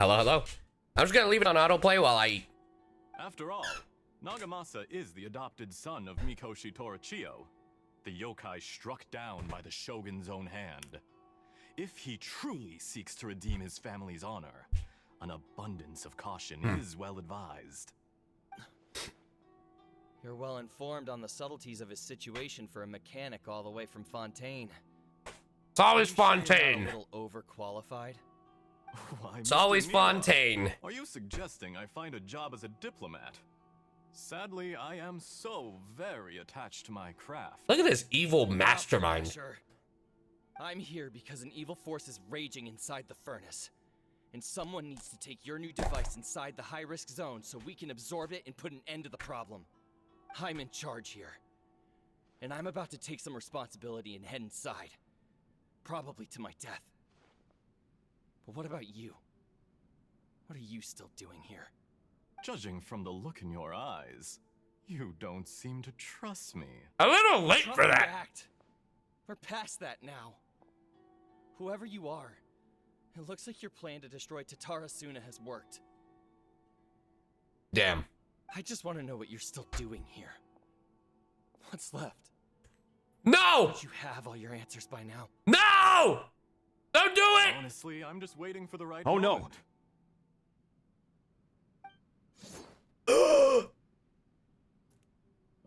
Hello, hello. I'm just gonna leave it on autoplay while I eat. After all, Nagamasa is the adopted son of Mikoshi Torichio, the yokai struck down by the shogun's own hand. If he truly seeks to redeem his family's honor, an abundance of caution is well advised. You're well informed on the subtleties of his situation for a mechanic all the way from Fontaine. It's always Are you sure you're Fontaine. not a little overqualified? Why, It's Mr. always Niwa, Fontaine. Are you suggesting I find a job as a diplomat? Sadly, I am so very attached to my craft. Look at this evil mastermind. Sure. I'm here because an evil force is raging inside the furnace. And someone needs to take your new device inside the high-risk zone so we can absorb it and put an end to the problem. I'm in charge here. And I'm about to take some responsibility and head inside. Probably to my death. But what about you? What are you still doing here? Judging from the look in your eyes, you don't seem to trust me. A little late Drop for the that. act. We're past that now. Whoever you are, it looks like your plan to destroy Tatarasuna has worked. Damn. I just want to know what you're still doing here. What's left? No! Don't you have all your answers by now? No! Don't do it! Honestly, I'm just waiting for the right Oh, no. moment.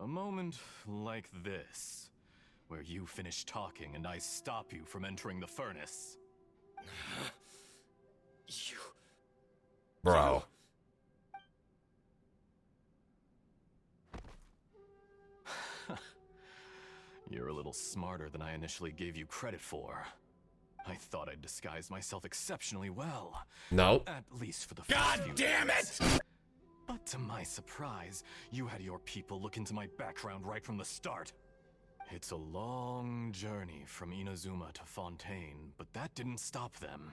A moment like this, where you finish talking and I stop you from entering the furnace. You... Bro. You're a little smarter than I initially gave you credit for. I thought I'd disguised myself exceptionally well. No. At least for the first God few damn days. it! But to my surprise, you had your people look into my background right from the start. It's a long journey from Inazuma to Fontaine, but that didn't stop them.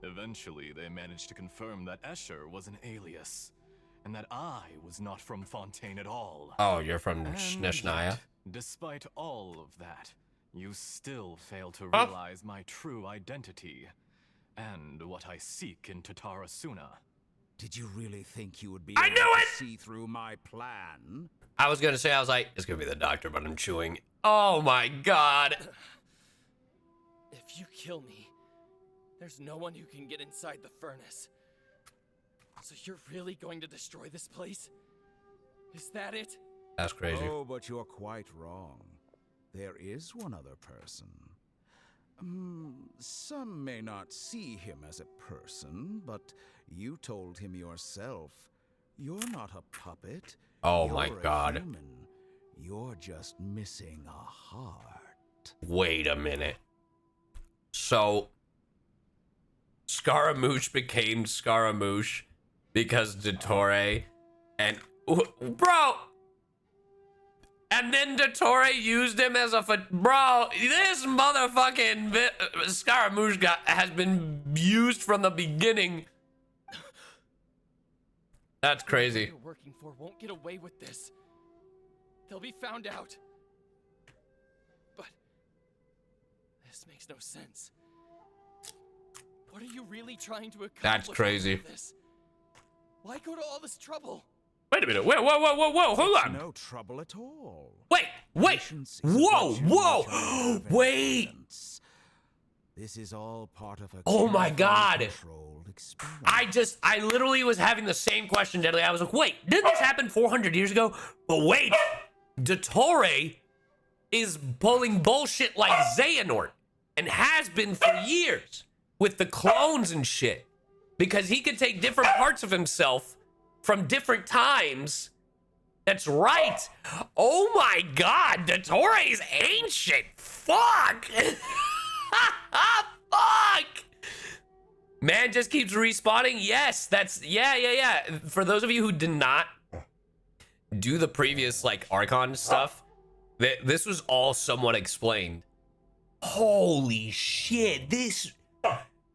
Eventually, they managed to confirm that Escher was an alias, and that I was not from Fontaine at all. Oh, you're from And Shneshniah? yet, despite all of that, you still fail to Huh? realize my true identity, and what I seek in Tatarasuna. Did you really think you would be I able knew to it! see through my plan? I was gonna say, I was like, it's gonna be the doctor, but I'm chewing. Oh my god. If you kill me, there's no one who can get inside the furnace. So you're really going to destroy this place? Is that it? That's crazy. Oh, but you're quite wrong. There is one other person. Some may not see him as a person, but you told him yourself. You're not a puppet. Oh You're my a god. human. You're just missing a heart. Wait a minute. So, Scaramouche became Scaramouche because Dottore and... Bro! And then Dottore used him as a... Bro, this motherfucking Scaramouche has been used from the beginning. That's crazy. Whoever you're working for won't get away with this. They'll be found out. But this makes no sense. What are you really trying to accomplish? That's crazy. With this? Why go to all this trouble? Wait a minute. Whoa, whoa, whoa, whoa, whoa. Hold It's on. no trouble at all. Wait. Patience is a Whoa, virtue whoa. which I have Wait. evidence. This is all part of a Oh my carefully God. controlled experiment. I literally was having the same question, Deadly. I was like, wait, didn't this happen 400 years ago? But wait, Dottore is pulling bullshit like Xehanort and has been for years with the clones and shit. Because he could take different parts of himself from different times. That's right. Oh my god, Dottore's ancient. Fuck. Fuck. Man just keeps respawning. Yes, that's yeah. For those of you who did not do the previous like Archon stuff, this was all somewhat explained. Holy shit,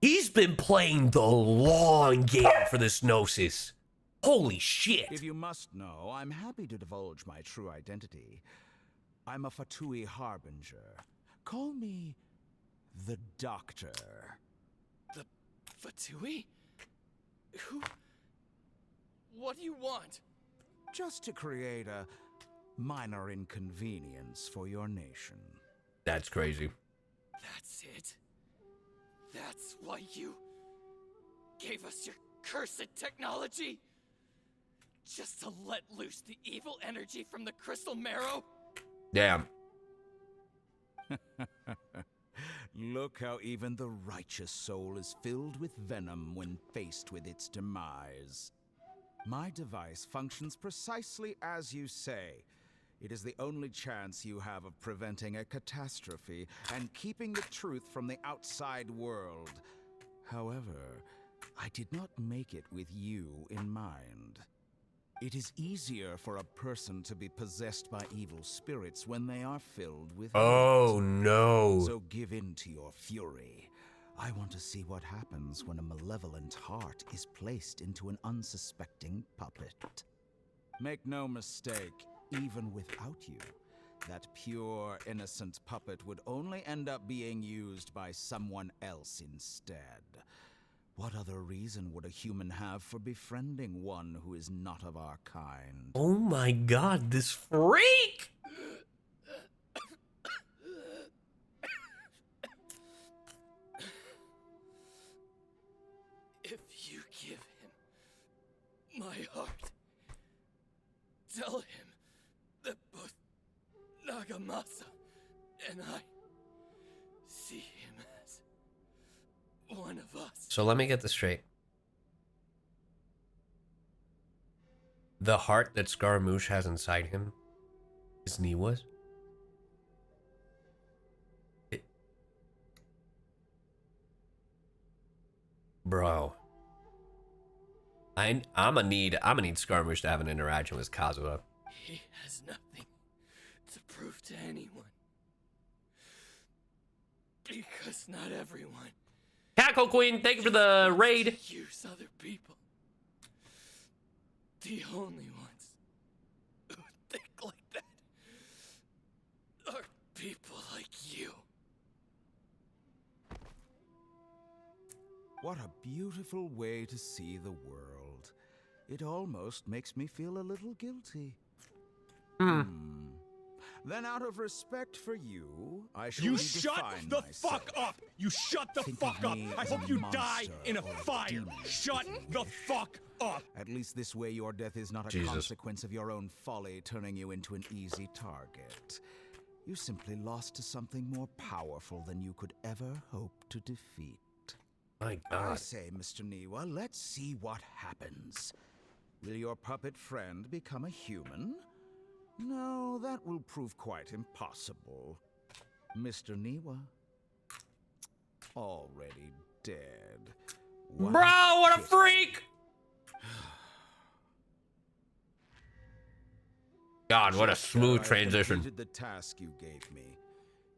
he's been playing the long game for this Gnosis. Holy shit. If you must know, I'm happy to divulge my true identity. I'm a Fatui harbinger. Call me the Doctor. The Fatui? Who? What do you want? Just to create a minor inconvenience for your nation. That's crazy. That's it? That's why you gave us your cursed technology? Just to let loose the evil energy from the crystal marrow? Damn. Look how even the righteous soul is filled with venom when faced with its demise. My device functions precisely as you say. It is the only chance you have of preventing a catastrophe and keeping the truth from the outside world. However, I did not make it with you in mind. It is easier for a person to be possessed by evil spirits when they are filled with Oh, hate. no. So give in to your fury. I want to see what happens when a malevolent heart is placed into an unsuspecting puppet. Make no mistake, even without you, that pure, innocent puppet would only end up being used by someone else instead. What other reason would a human have for befriending one who is not of our kind? Oh my god, this freak! If you give him my heart, tell him that both Nagamasa and I see him as one of us. So let me get this straight. The heart that Scaramouche has inside him is Niwa's? Bro. I'ma need Scaramouche to have an interaction with Kazuha. He has nothing to prove to anyone. Because not everyone Cackle Queen, thank you for the raid. use other people. The only ones who think like that are people like you. What a beautiful way to see the world. It almost makes me feel a little guilty. Then out of respect for you, I shall You shut redefine the myself. fuck up! You shut the Think fuck of up! me I as hope a you die monster in a or a fire! demon. Shut the fuck up! At least this way your death is not a Jesus. consequence of your own folly turning you into an easy target. You simply lost to something more powerful than you could ever hope to defeat. My I god. say, Mr. Niwa, let's see what happens. Will your puppet friend become a human? No, that will prove quite impossible. Mr. Niwa, already dead. Bro, what a pity. freak! God, what a Just smooth after I transition. completed the task you gave me,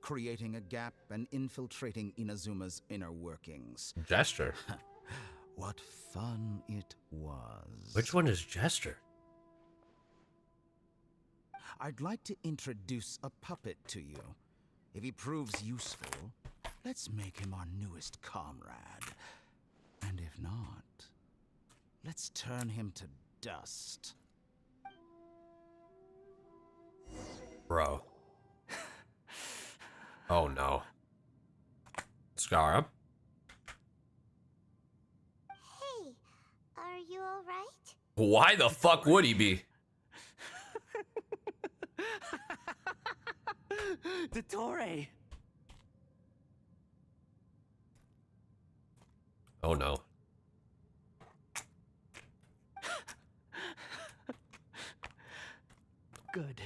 creating a gap and infiltrating Inazuma's inner workings. Jester. What fun it was. Which one is Jester? I'd like to introduce a puppet to you. If he proves useful, let's make him our newest comrade. And if not, let's turn him to dust. Bro. Oh no. Scara? Hey, are you alright? Why the fuck would he be? Dottore! Oh no. Good.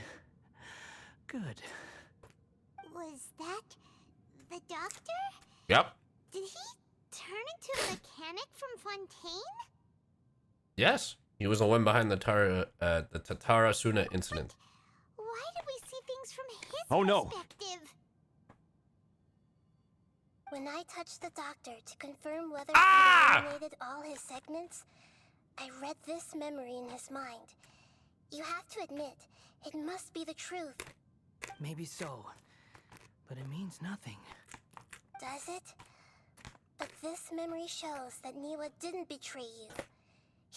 Good. Was that the doctor? Yep. Did he turn into a mechanic from Fontaine? Yes. He was the one behind the Tatarasuna incident. Why did we see things from his Oh, no. perspective? When I touched the doctor to confirm whether Ah! he eliminated all his segments, I read this memory in his mind. You have to admit, it must be the truth. Maybe so. But it means nothing. Does it? But this memory shows that Niwa didn't betray you.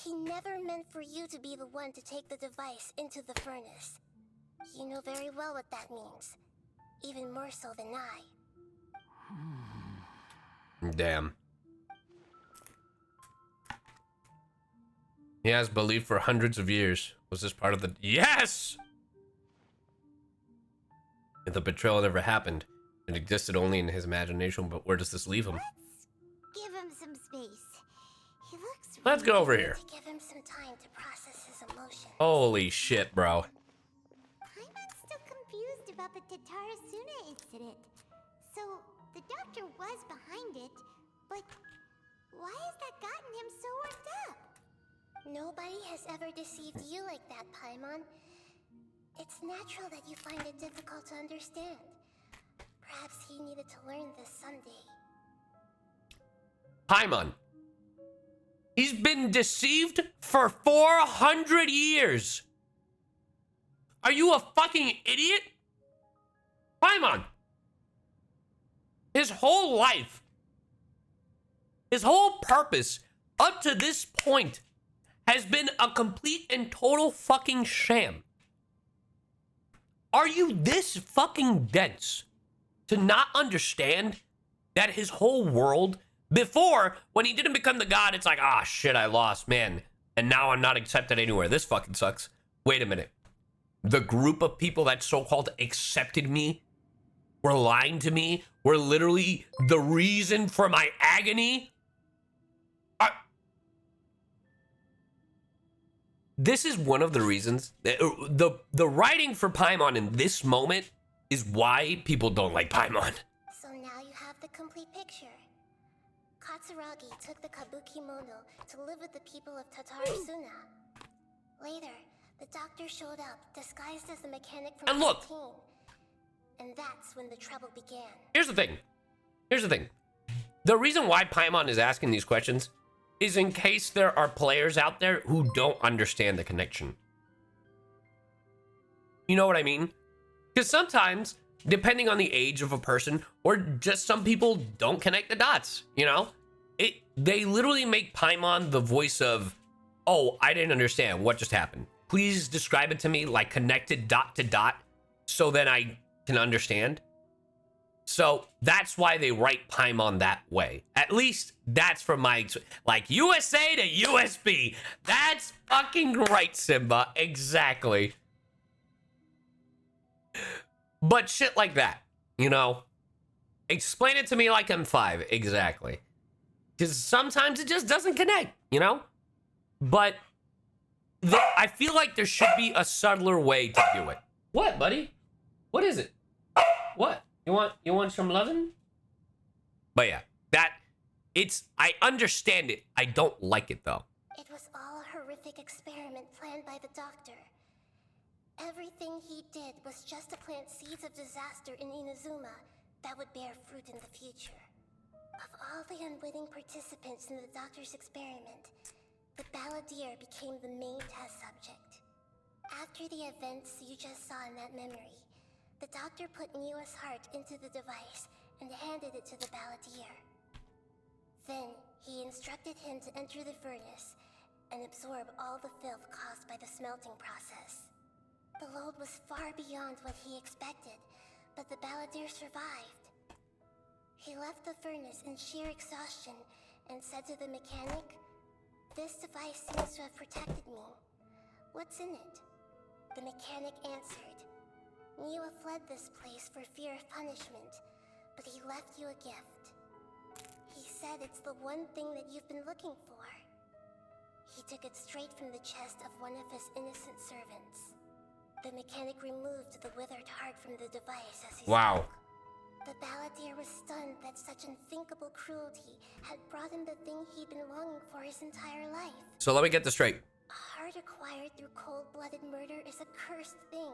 He never meant for you to be the one to take the device into the furnace. You know very well what that means. Even more so than I. Damn. He has believed for hundreds of years. Was this part of the... Yes! If the betrayal never happened, it existed only in his imagination, but where does this leave him? Let's give him some space. He looks Let's go over here. To give him some time to process his emotions. Holy shit, bro. Paimon's still confused about the Tatarasuna incident. So, the doctor was behind it, but why has that gotten him so worked up? Nobody has ever deceived you like that, Paimon. It's natural that you find it difficult to understand. Perhaps he needed to learn this someday. Paimon. He's been deceived for 400 years. Are you a fucking idiot? Paimon. His whole life, his whole purpose up to this point has been a complete and total fucking sham. Are you this fucking dense to not understand that his whole world, before, when he didn't become the god, it's like, ah, shit, I lost, man. And now I'm not accepted anywhere. This fucking sucks. Wait a minute. The group of people that so-called accepted me were lying to me, were literally the reason for my agony. This is one of the reasons that the writing for Paimon in this moment is why people don't like Paimon. So now you have the complete picture. Katsuragi took the Kabukimono to live with the people of Tatarasuna. Later, the doctor showed up, disguised as a mechanic from And look. 15. And that's when the trouble began. Here's the thing. Here's the thing. The reason why Paimon is asking these questions is in case there are players out there who don't understand the connection. You know what I mean? Because sometimes, depending on the age of a person, or just some people don't connect the dots, you know? They literally make Paimon the voice of, oh, I didn't understand. What just happened? Please describe it to me like connected dot to dot so then I can understand. So that's why they write Paimon that way. At least that's from my, like USA to USB. That's fucking right, Simba. Exactly. But shit like that, you know? Explain it to me like I'm 5. Exactly. Because sometimes it just doesn't connect, you know? But I feel like there should be a subtler way to do it. What, buddy? What is it? What? You want some lovin'? But yeah, I understand it. I don't like it though. It was all a horrific experiment planned by the doctor. Everything he did was just to plant seeds of disaster in Inazuma that would bear fruit in the future. Of all the unwitting participants in the doctor's experiment, the balladeer became the main test subject. After the events you just saw in that memory, the doctor put Niwa's heart into the device and handed it to the balladeer. Then, he instructed him to enter the furnace and absorb all the filth caused by the smelting process. The load was far beyond what he expected, but the balladeer survived. He left the furnace in sheer exhaustion and said to the mechanic, "This device seems to have protected me. What's in it?" The mechanic answered, "Niwa fled this place for fear of punishment, but he left you a gift. He said it's the one thing that you've been looking for." He took it straight from the chest of one of his innocent servants. The mechanic removed the withered heart from the device as he Wow. spoke. The balladeer was stunned that such unthinkable cruelty had brought him the thing he'd been longing for his entire life. So let me get this straight. A heart acquired through cold-blooded murder is a cursed thing,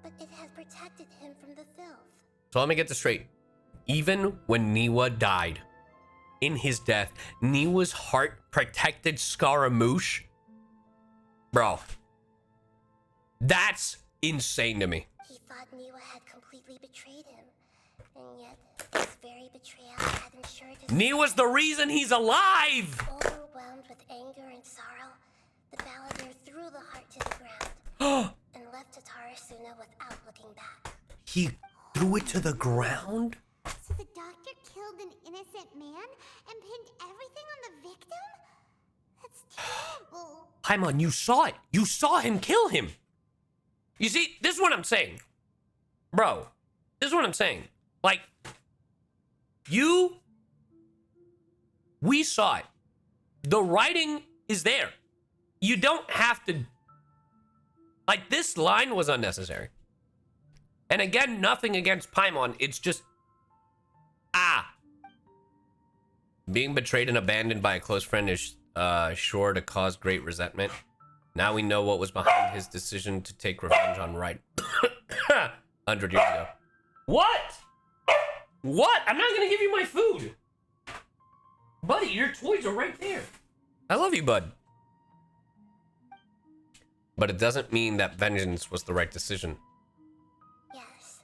but it has protected him from the filth. So let me get this straight. Even when Niwa died, in his death, Niwa's heart protected Scaramouche? Bro. That's insane to me. He thought Niwa had completely betrayed him, and yet this very betrayal had ensured his... Niwa's the reason he's alive! Overwhelmed with anger and sorrow, He threw it to the ground? So the doctor killed an innocent man and pinned everything on the victim? That's terrible. Paimon, you saw it. You saw him kill him. You see, this is what I'm saying. Bro, this is what I'm saying. Like, we saw it. The writing is there. You don't have to... Like, this line was unnecessary. And again, nothing against Paimon. It's just... Being betrayed and abandoned by a close friend is sure to cause great resentment. Now we know what was behind his decision to take revenge on Right 100 years ago. What? What? I'm not gonna give you my food. Buddy, your toys are right there. I love you, bud. But it doesn't mean that vengeance was the right decision. Yes.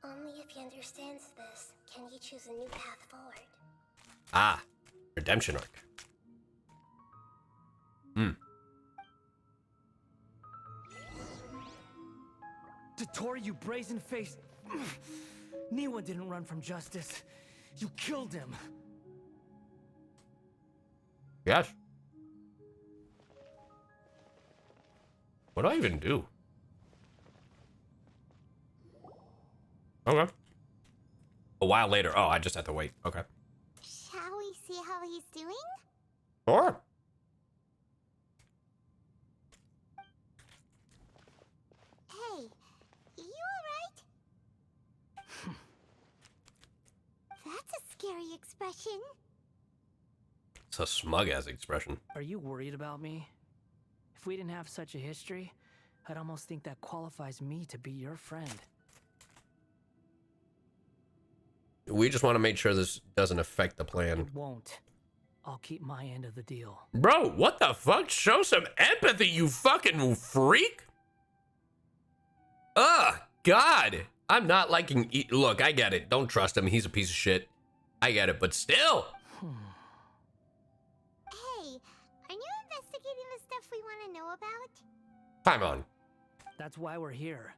Only if he understands this can he choose a new path forward. Redemption arc. Dottore, you brazen-faced... Niwa didn't run from justice. You killed him. Yes. What do I even do? Okay. A while later. Oh, I just have to wait. Okay. Shall we see how he's doing? Sure. Hey, you alright? That's a scary expression. It's a smug-ass expression. Are you worried about me? If we didn't have such a history, I'd almost think that qualifies me to be your friend. We just want to make sure this doesn't affect the plan. It won't. I'll keep my end of the deal. Bro, what the fuck? Show some empathy, you fucking freak! Ugh, God! I'm not liking... Look, I get it. Don't trust him. He's a piece of shit. I get it, but still! Hey, are you investigating the stuff we want to know about? Paimon. That's why we're here.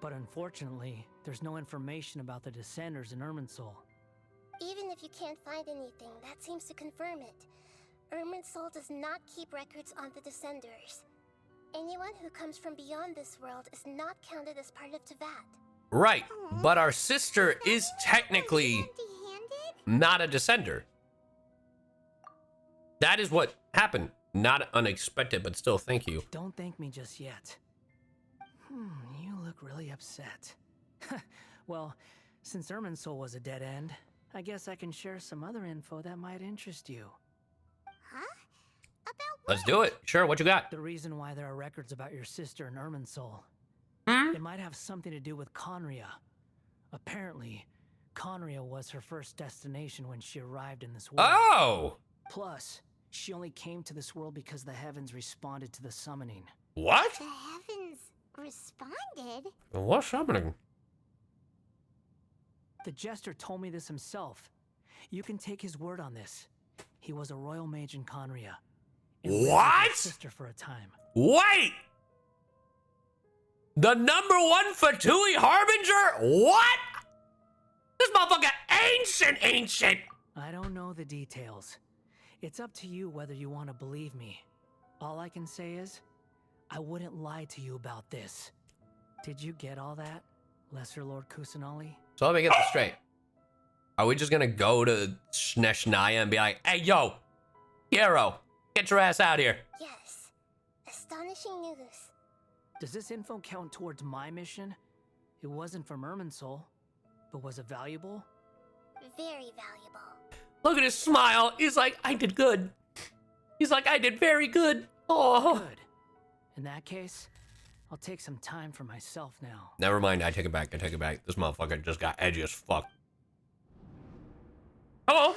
But unfortunately, there's no information about the Descenders in Irminsul. Even if you can't find anything, that seems to confirm it. Irminsul does not keep records on the Descenders. Anyone who comes from beyond this world is not counted as part of Teyvat. Right, but our sister is technically Empty-handed? not a Descender. That is what happened. Not unexpected, but still, thank you. Don't thank me just yet. You look really upset. Well, since Irminsul was a dead end, I guess I can share some other info that might interest you. Huh? About what? Let's do it. Sure, what you got? The reason why there are records about your sister in Irminsul. It might have something to do with Conria. Apparently, Conria was her first destination when she arrived in this world. Oh! Plus, she only came to this world because the heavens responded to the summoning. What? The heavens responded? What's happening? The Jester told me this himself. You can take his word on this. He was a royal mage in Conria. And lived with What? his sister for a time. Wait! The #1 Fatui Harbinger? What? This motherfucker ancient! I don't know the details. It's up to you whether you want to believe me. All I can say is, I wouldn't lie to you about this. Did you get all that, Lesser Lord Kusanali? So let me get this straight. Are we just gonna go to Sneshnaya and be like, hey, yo, hero, get your ass out here? Yes. Astonishing news. Does this info count towards my mission? It wasn't from Irminsul, but was it valuable? Very valuable. Look at his smile. He's like, I did good. He's like, I did very good. Oh. Good. In that case, I'll take some time for myself now. Never mind, I take it back. This motherfucker just got edgy as fuck. Hello?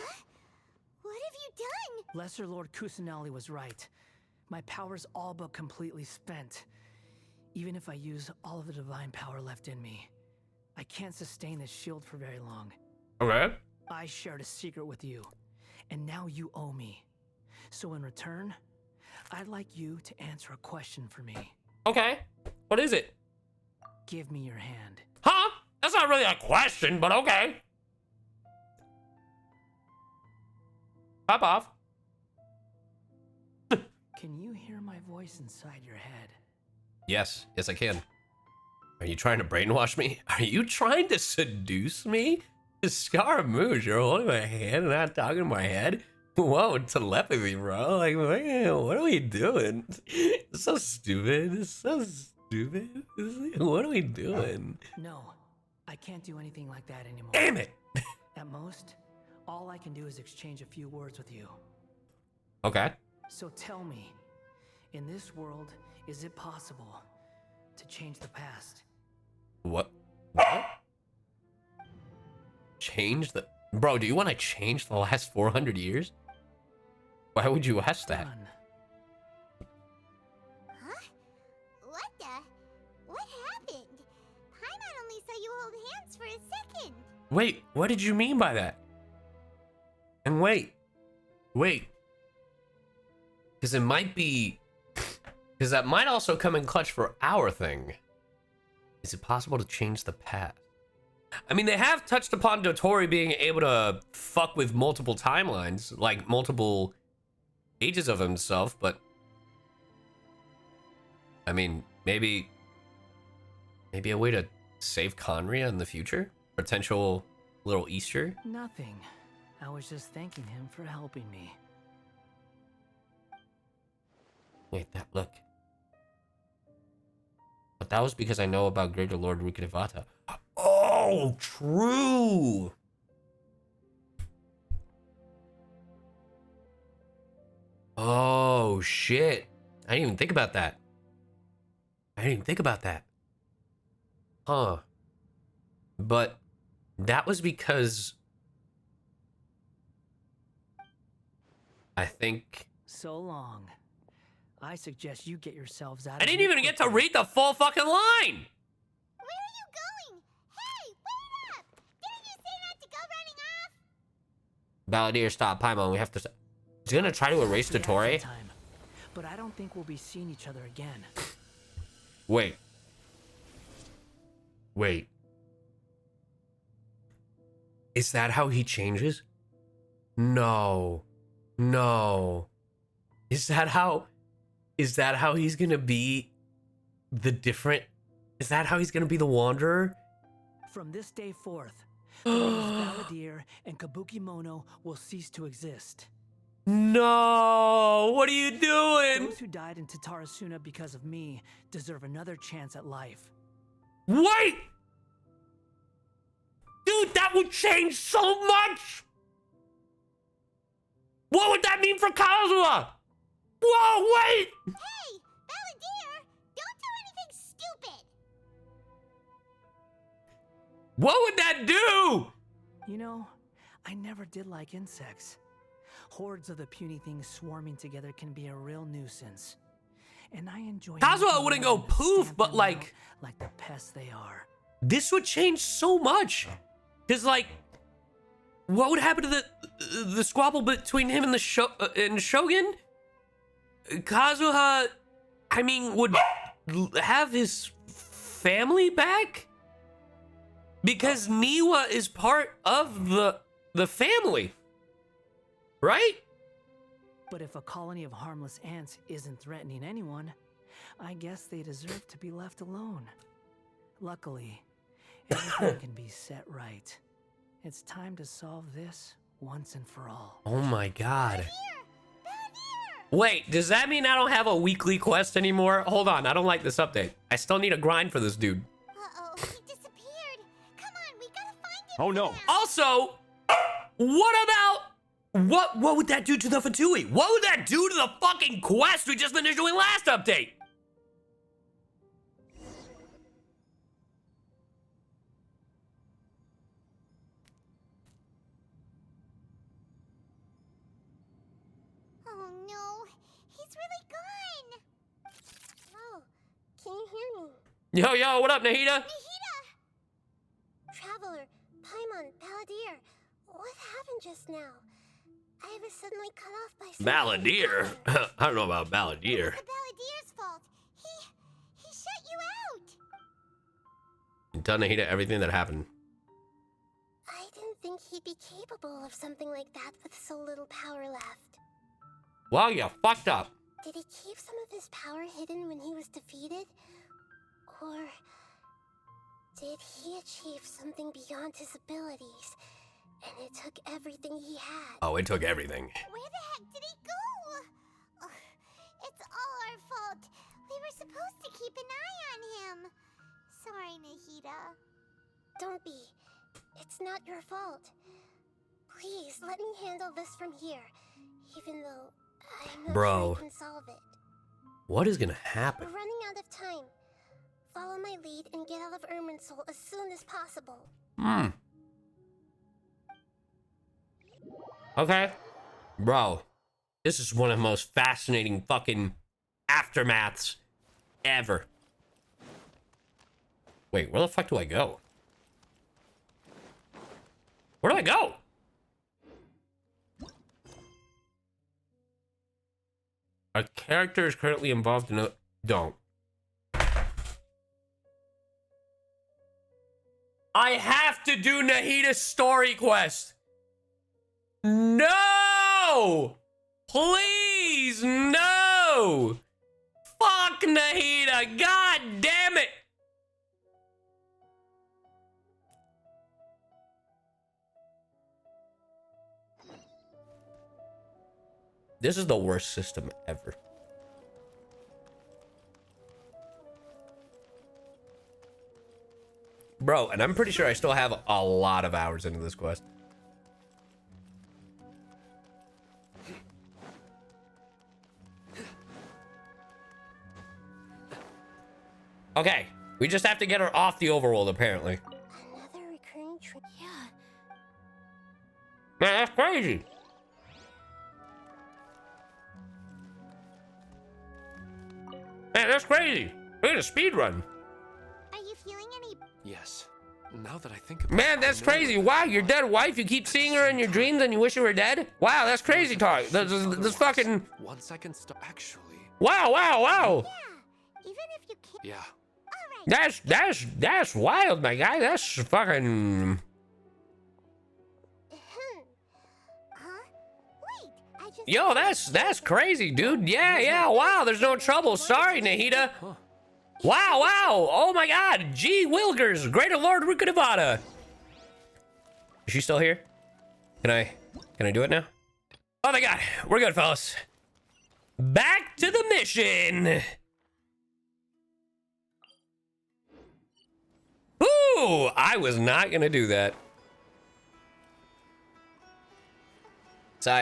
What have you done? Lesser Lord Kusanali was right. My power's all but completely spent. Even if I use all of the divine power left in me, I can't sustain this shield for very long. Okay. I shared a secret with you, and now you owe me. So in return, I'd like you to answer a question for me. Okay. What is it? Give me your hand. Huh? That's not really a question, but okay. Pop off. Can you hear my voice inside your head? Yes. Yes, I can. Are you trying to brainwash me? Are you trying to seduce me? Scaramouche, you're holding my hand and not talking to my head? Whoa, telepathy, bro. Like, what are we doing? It's so stupid. It's so stupid. What are we doing? No, I can't do anything like that anymore. Damn it! At most, all I can do is exchange a few words with you. Okay. So tell me, in this world, is it possible to change the past? What? What? Change the... Bro, do you want to change the last 400 years? Why would you ask that? Done. Huh? What the? What happened? Paimon only saw you hold hands for a second. Wait, what did you mean by that? And wait. Because it might be... Because that might also come in clutch for our thing. Is it possible to change the past? I mean, they have touched upon Dotori being able to fuck with multiple timelines, like multiple ages of himself, but... I mean, maybe a way to save Conria in the future? Potential little Easter? Nothing. I was just thanking him for helping me. Wait, look. But that was because I know about Greater Lord Rukkhadevata. Oh, true! Oh, shit. I didn't even think about that. Huh. But that was because... I think... So long. I suggest you get yourselves out of I didn't here even get to quickly. read the full fucking line! Where are you going? Hey, wait up! Didn't you say not to go running off? Balladeer, stop. Paimon, we have to... He's gonna try to erase We had some Dotori? time, but I don't think we'll be seeing each other again. Wait. Is that how he changes? No. Is that how he's gonna be the different... Is that how he's gonna be the Wanderer? From this day forth, the names Balladeer and Kabukimono will cease to exist. No! What are you doing? Those who died in Tatarasuna because of me deserve another chance at life. Wait! Dude, that would change so much! What would that mean for Kazuha? Whoa, wait! Hey, Balladeer! Don't do anything stupid! What would that do? You know, I never did like insects. Hordes of the puny things swarming together can be a real nuisance. And I enjoy... Kazuha wouldn't go poof, but like the pests they are. this would change so much. Cause like, what would happen to the squabble between him and and Shogun? Kazuha, I mean, would have his family back? Because Niwa is part of the family, right? But if a colony of harmless ants isn't threatening anyone, I guess they deserve to be left alone. Luckily, everything can be set right. It's time to solve this once and for all. Oh my god. Wait, does that mean I don't have a weekly quest anymore? Hold on, I don't like this update. I still need a grind for this dude. Uh-oh, he disappeared. Come on, we gotta find him. Oh no. Also, what about... What would that do to the Fatui? What would that do to the fucking quest we just finished doing last update? Oh no, he's really gone. Oh, can you hear me? Yo, what up, Nahida? Nahida! Traveler, Paimon, Balladeer, what happened just now? I was suddenly cut off by something. Balladeer? I don't know about Balladeer. The Balladeer's fault. and tell Nahida everything that happened. I didn't think he'd be capable of something like that with so little power left. Well, you fucked up. Did he keep some of his power hidden when he was defeated? Or did he achieve something beyond his abilities, and it took everything he had? Oh, it took everything. Where the heck did he go? Ugh, it's all our fault. We were supposed to keep an eye on him. Sorry, Nahida. Don't be. It's not your fault. Please, let me handle this from here, even though I'm not sure I can solve it. What is gonna happen? We're running out of time. Follow my lead and get out of Irminsul as soon as possible. Okay. Bro, this is one of the most fascinating fucking aftermaths ever. Wait, where the fuck do I go? Where do I go? A character is currently involved in a... Don't. I have to do Nahida's story quest. No! Please, no! Fuck Nahida, god damn it! This is the worst system ever. Bro, and I'm pretty sure I still have a lot of hours into this quest. Okay, we just have to get her off the overworld, apparently. Another recurring trick. Yeah. Man, that's crazy. Man, that's crazy. We're gonna speed run. Are you feeling any... Yes. Now that I think about Man, it, that's I know crazy. it. Wow, your dead wife, you keep seeing her in your dreams and you wish you were dead? Wow, that's crazy talk. This fucking... Once I can stop. Actually. Wow. Yeah, even if you can't... Yeah. Alright. That's wild, my guy. That's fucking... Huh? Wait, I just... Yo, that's crazy, dude. Yeah. Wow, there's no trouble. Sorry, Nahida. Huh. Wow. Oh my god. Gee Wilgers, Greater Lord Rukadavada. Is she still here? Can I do it now? Oh my god. We're good, fellas. Back to the mission. Ooh, I was not gonna do that.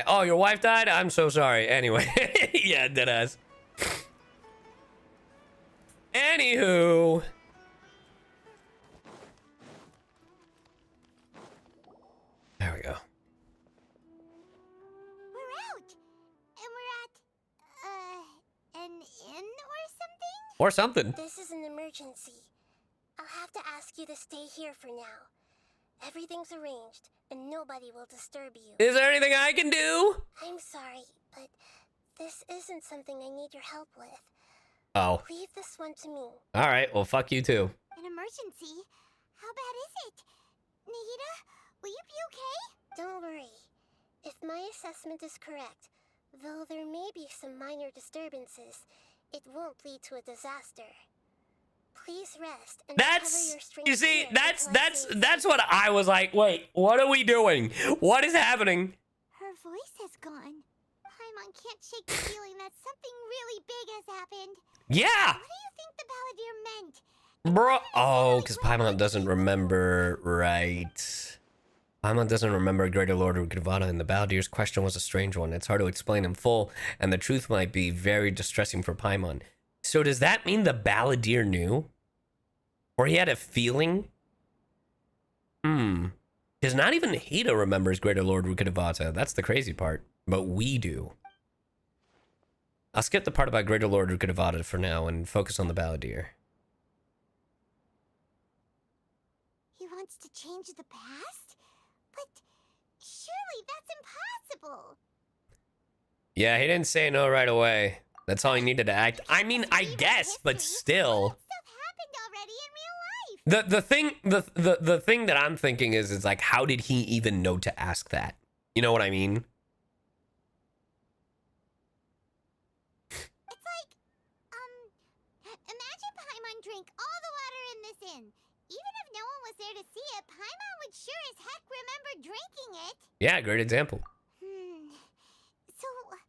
Oh, your wife died? I'm so sorry. Anyway, yeah, deadass. Anywho. There we go. We're out. And we're at... an inn or something? Or something. This is an emergency. I'll have to ask you to stay here for now. Everything's arranged, and nobody will disturb you. Is there anything I can do? I'm sorry, but this isn't something I need your help with. Oh. Leave this one to me. All right. Well, fuck you too. An emergency? How bad is it? Nahida, will you be okay? Don't worry. If my assessment is correct, though there may be some minor disturbances, it won't lead to a disaster. Please rest and recover your strength. You see, here until I that's what I was like. Wait, what are we doing? What is happening? Her voice has gone. Paimon can't shake the feeling that something really big has happened. Yeah. What do you think the Balladeer meant? Bro. Oh, because Paimon doesn't remember, right? Paimon doesn't remember Greater Lord Rukadavada, and the Balladeer's question was a strange one. It's hard to explain in full, and the truth might be very distressing for Paimon. So does that mean the Balladeer knew? Or he had a feeling? Because not even Nahida remembers Greater Lord Rukadavada. That's the crazy part. But we do. I'll skip the part about Greater Lord Rukadavada for now and focus on the Balladeer. He wants to change the past? But surely that's impossible. Yeah, he didn't say no right away. That's all he needed to act. I mean, I guess, but still. Stuff happened already in real life. The thing that I'm thinking is like, how did he even know to ask that? You know what I mean? It's like, imagine Paimon drank all the water in this inn. Even if no one was there to see it, Paimon would sure as heck remember drinking it. Yeah, great example. So, why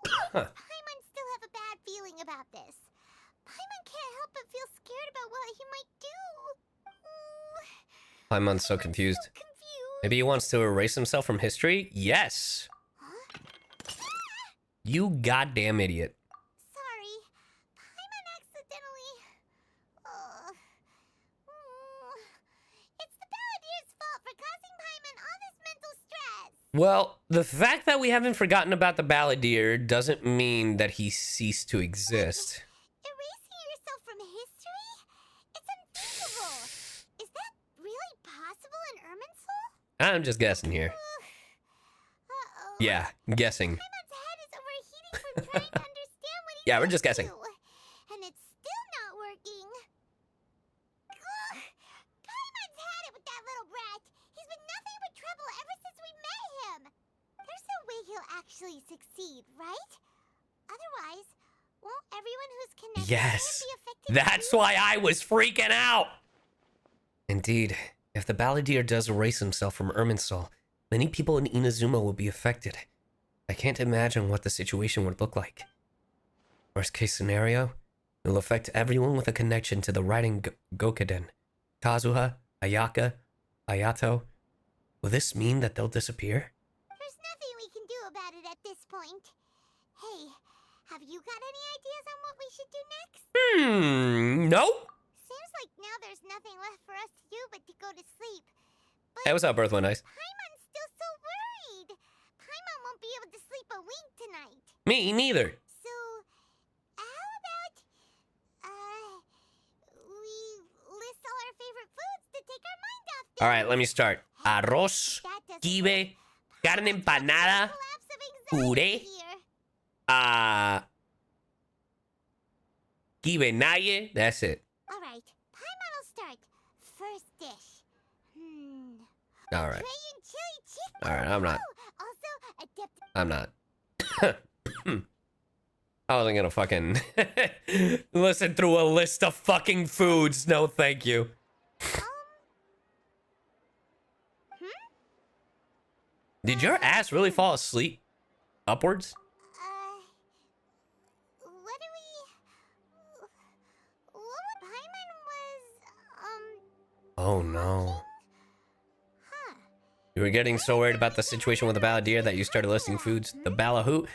does Paimon still have a bad feeling about this? Paimon can't help but feel scared about what he might do. Paimon's so confused. Maybe he wants to erase himself from history? Yes. You goddamn idiot. Sorry. Paimon accidentally... It's the Balladier's fault for causing Paimon all this mental stress. Well, the fact that we haven't forgotten about the Balladeer doesn't mean that he ceased to exist. Erasing yourself from history? It's unthinkable. Is that really possible in Irminsul? I'm just guessing here. Uh-oh. Yeah, guessing. Paimon's head is overheating from trying to understand what he's Yeah, we're trying just to guessing. do. And it's still not working. Ugh. Paimon's had it with that little brat. He's been nothing but trouble ever since we met him. There's no way he'll actually succeed, right? Otherwise, won't everyone who's connected to him Yes. be affected That's too? why I was freaking out. Indeed, if the Balladeer does erase himself from Irminsul, many people in Inazuma will be affected. I can't imagine what the situation would look like. Worst case scenario, it will affect everyone with a connection to the Riding Gokuden. Kazuha, Ayaka, Ayato. Will this mean that they'll disappear? There's nothing we can do about it at this point. Hey, have you got any ideas on what we should do next? Nope. Seems like now there's nothing left for us to do but to go to sleep. But Hey, what's up, Earth One Nice? Paimon's still so worried. Paimon won't be able to sleep a wink tonight. Me neither. So, how about, we list all our favorite foods to take our mind off things? All right, let me start. Arroz, That doesn't kibe, work. carne empanada, Collapse of puré, anxiety here. kibe naye. That's it. All right, Paimon will start. First dish. All right. Korean chili chicken. All right, I'm not. Oh, also, adept. I'm not. I wasn't gonna fucking listen through a list of fucking foods. No, thank you. Did your ass really fall asleep? Upwards? What do we... What Paimon was, Oh no. Huh. You were getting so worried about the situation with the Balladeer that you started listing foods. The Ballahu.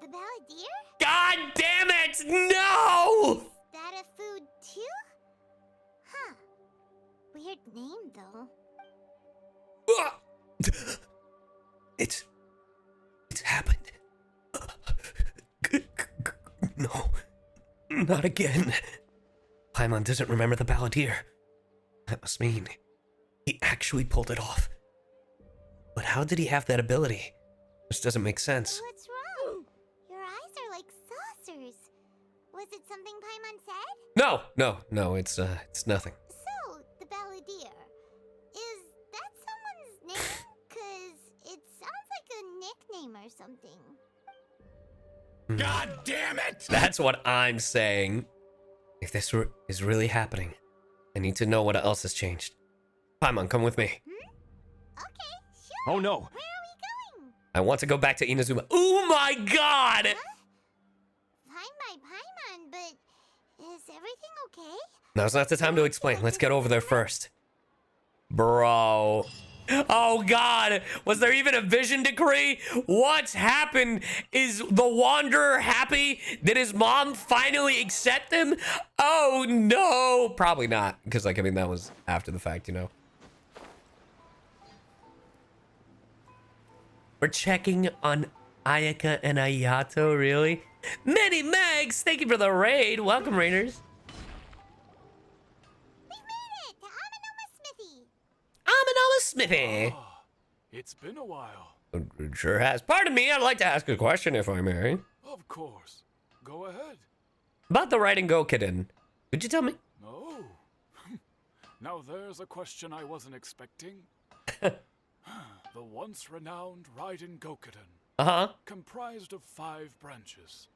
The Balladeer? God damn it! No! That a food too? Huh. Weird name, though. It's happened. No, not again. Paimon doesn't remember the Balladeer. That must mean he actually pulled it off. But how did he have that ability? This doesn't make sense. What's wrong? Your eyes are like saucers. Was it something Paimon said? No, it's nothing. So, the Balladeer. Is that someone's name? 'Cause it sounds like a nickname or something. God damn it! That's what I'm saying. If this is really happening, I need to know what else has changed. Paimon, come with me. Okay, sure. Oh no! Where are we going? I want to go back to Inazuma. Oh my god! Fine by Paimon, but is everything okay? Now's not the time to explain. Let's get over there first. Bro. Oh god, was there even a vision decree? What's happened? Is the Wanderer happy? Did his mom finally accept him? Oh no, probably not, because like I mean that was after the fact, you know. We're checking on Ayaka and Ayato, really? Many Megs, thank you for the raid. Welcome, raiders. We made it to Amanoma Smithy. Amanoma Smithy. It's been a while. It sure has. Pardon me, I'd like to ask a question, if I may. Of course. Go ahead. About the Riding Gokiden. Could you tell me? Oh. Now there's a question I wasn't expecting. The once renowned Raiden Gokuden, comprised of 5 branches.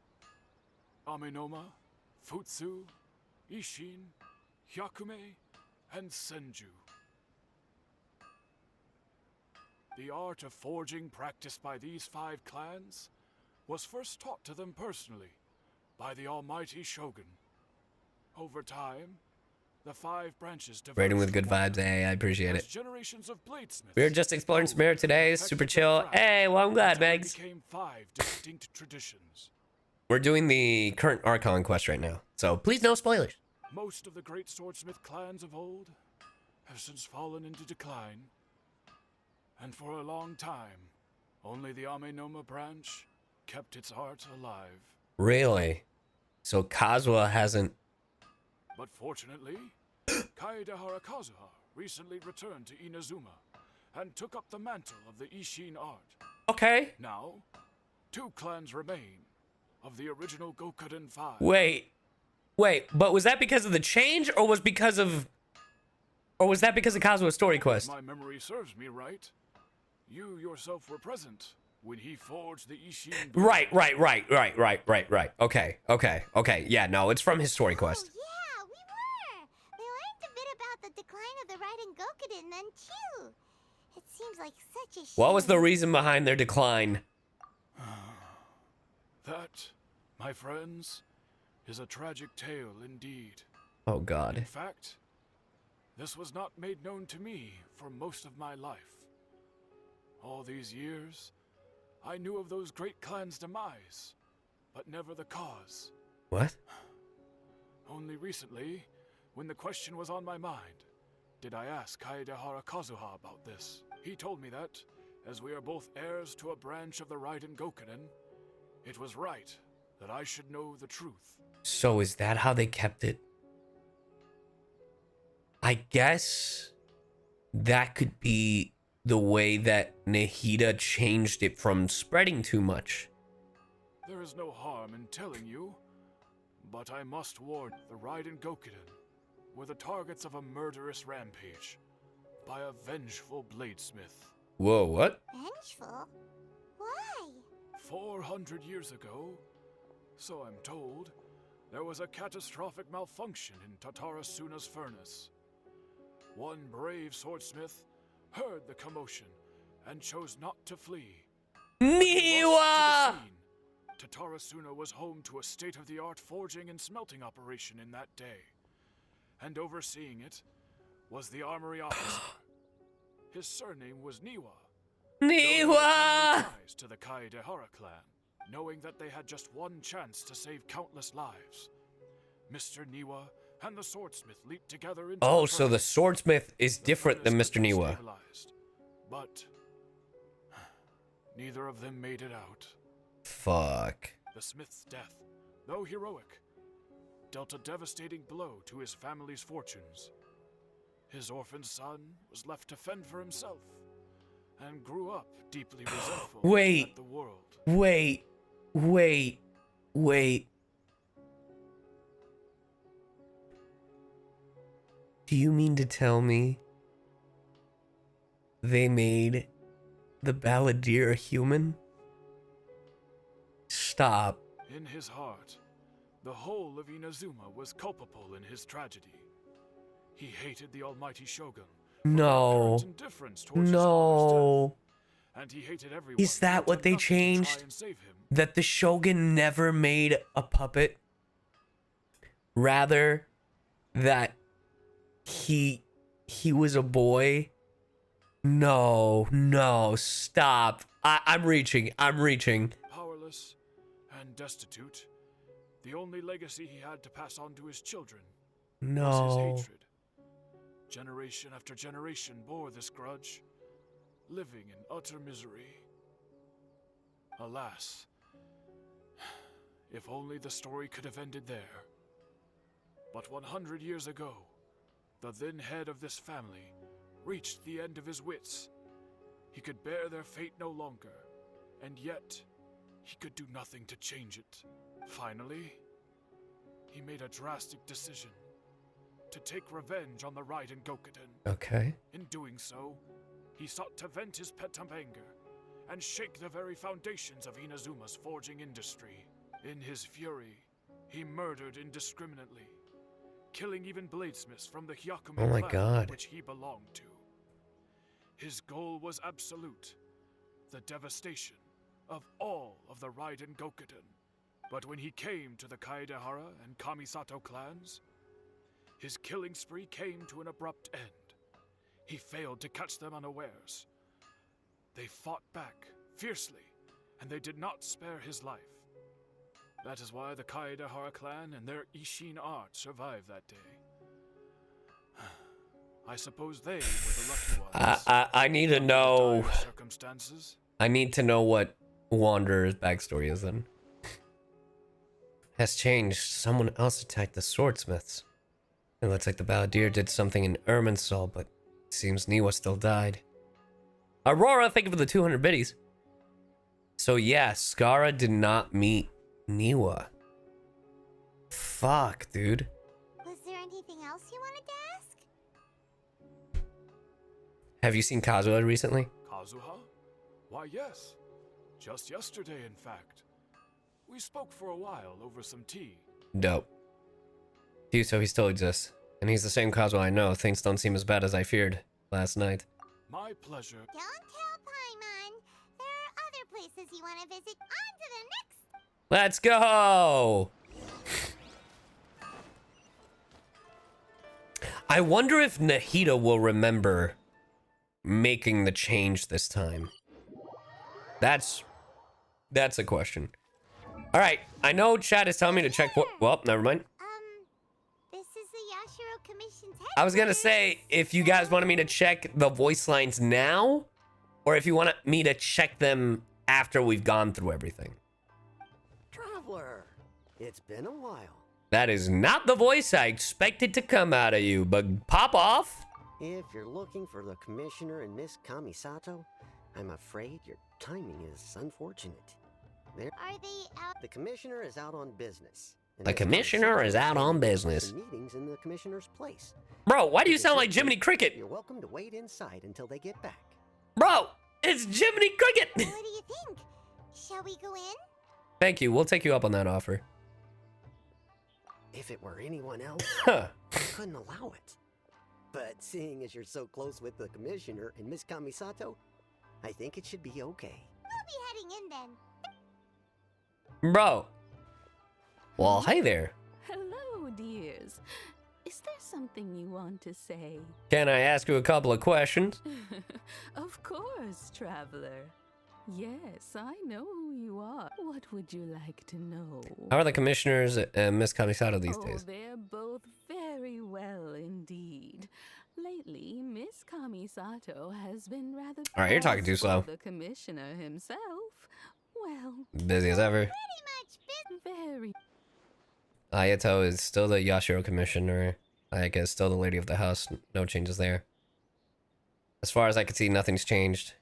Amenoma, Futsu, Ishin, Hyakume, and Senju. The art of forging practiced by these 5 clans was first taught to them personally by the almighty Shogun. Over time, the 5 branches diverged. Rating with good vibes, hey, I appreciate it. Generations of bladesmiths. We were just exploring some air today, super chill. Hey, well, I'm glad, Megs. Became 5 distinct traditions. We're doing the current Archon quest right now, so please no spoilers. Most of the great swordsmith clans of old have since fallen into decline. And for a long time, only the Amenoma branch kept its art alive. Really? So Kazuha hasn't... But fortunately, Kaedehara Kazuha recently returned to Inazuma and took up the mantle of the Ishin art. Okay. Now, 2 clans remain of the original Gokuden 5. Wait, but was that because of the change, or was that because of Kazuha's story quest? If my memory serves me right, you yourself were present when he forged the Ishin. Right. Okay. Yeah, no, it's from his story quest. Oh, yeah, we were. They learned a bit about the decline of the Raiden Gokuden then, too. It seems like such a shame. What was the reason behind their decline? That, my friends, is a tragic tale indeed. Oh, God. In fact, this was not made known to me for most of my life. All these years, I knew of those great clans' demise, but never the cause. What? Only recently, when the question was on my mind, did I ask Kaedehara Kazuha about this. He told me that, as we are both heirs to a branch of the Raiden Gokuden, it was right that I should know the truth. So is that how they kept it? I guess that could be the way that Nahida changed it from spreading too much. There is no harm in telling you, but I must warn the Raiden Gokuden were the targets of a murderous rampage by a vengeful bladesmith. Whoa, what? Vengeful? Why? 400 years ago, so I'm told, there was a catastrophic malfunction in Tatarasuna's furnace. One brave swordsmith heard the commotion and chose not to flee. Niwa! Tatarasuna was home to a state-of-the-art forging and smelting operation in that day. And overseeing it was the armory officer. His surname was Niwa. Niwa! To the Kaedehara clan, knowing that they had just one chance to save countless lives. Mr. Niwa and the swordsmith leaped together into Oh, so the swordsmith is different than Mr. Niwa. But neither of them made it out. Fuck. The smith's death, though heroic, dealt a devastating blow to his family's fortunes. His orphan son was left to fend for himself and grew up deeply resentful at the world. Wait. Do you mean to tell me they made the balladeer human? Stop. In his heart, the whole of Inazuma was culpable in his tragedy. He hated the almighty Shogun. No. And he hated everyone. Is that what they changed? That the Shogun never made a puppet? Rather, that he was a boy? No, stop. I'm reaching. Powerless and destitute, the only legacy he had to pass on to his children was his hatred. Generation after generation bore this grudge, living in utter misery. Alas, if only the story could have ended there. But 100 years ago, the then head of this family reached the end of his wits. He could bear their fate no longer, and yet he could do nothing to change it. Finally, he made a drastic decision. to take revenge on the Raiden Gokuden. Okay. In doing so, he sought to vent his pent up anger and shake the very foundations of Inazuma's forging industry. In his fury, he murdered indiscriminately, killing even bladesmiths from the Hyakume Oh my clan God. which he belonged to. His goal was absolute, the devastation of all of the Raiden Gokuden. But when he came to the Kaedehara and Kamisato clans, his killing spree came to an abrupt end. He failed to catch them unawares. They fought back fiercely, and they did not spare his life. That is why the Kaedehara clan and their Ishin art survived that day. I suppose they were the lucky ones. I need to know. Dire circumstances. I need to know what Wanderer's backstory is then. Has changed. Someone else attacked the swordsmiths. It looks like the Balladeer did something in Irminsul, but it seems Niwa still died. Aurora, thank you for the 200 biddies. So yeah, Skara did not meet Niwa. Fuck, dude. Was there anything else you wanted to ask? Have you seen Kazuha recently? Kazuha? Why, yes. Just yesterday, in fact. We spoke for a while over some tea. Dope. Dude, so he still exists. And he's the same Kazuha I know. Things don't seem as bad as I feared last night. My pleasure. Don't tell Paimon. There are other places you want to visit. On to the next. Let's go! I wonder if Nahida will remember making the change this time. That's a question. All right, I know chat is telling me to check what. Well, never mind. This is the Yashiro Commission's headquarters. I was gonna say if you guys wanted me to check the voice lines now, or if you want me to check them after we've gone through everything. Traveler, it's been a while. That is not the voice I expected to come out of you, but pop off. If you're looking for the Commissioner and Miss Kamisato, I'm afraid your timing is unfortunate. Are they out? The Commissioner is out on business. and The Miss Commissioner Kamisato is out on some business. Meetings in the Commissioner's place. Bro, why do you If sound it's like okay, Jiminy Cricket? You're welcome to wait inside until they get back. Bro, it's Jiminy Cricket. What do you think? Shall we go in? Thank you. We'll take you up on that offer. If it were anyone else, Huh. I couldn't allow it. But seeing as you're so close with the Commissioner and Miss Kamisato, I think it should be okay. We'll be heading in then. Bro. Well, hey there. Hello, dears. Is there something you want to say? Can I ask you a couple of questions? Of course, traveler. Yes, I know who you are. What would you like to know? How are the commissioners and Miss Kamisato these days? They're both very well indeed. Lately, Miss Kamisato has been rather All right, you're talking too pressed slow. for the commissioner himself. Well, Busy as ever. Pretty much very. Ayato is still the Yashiro commissioner. Ayaka is still the lady of the house. No changes there. As far as I can see, nothing's changed.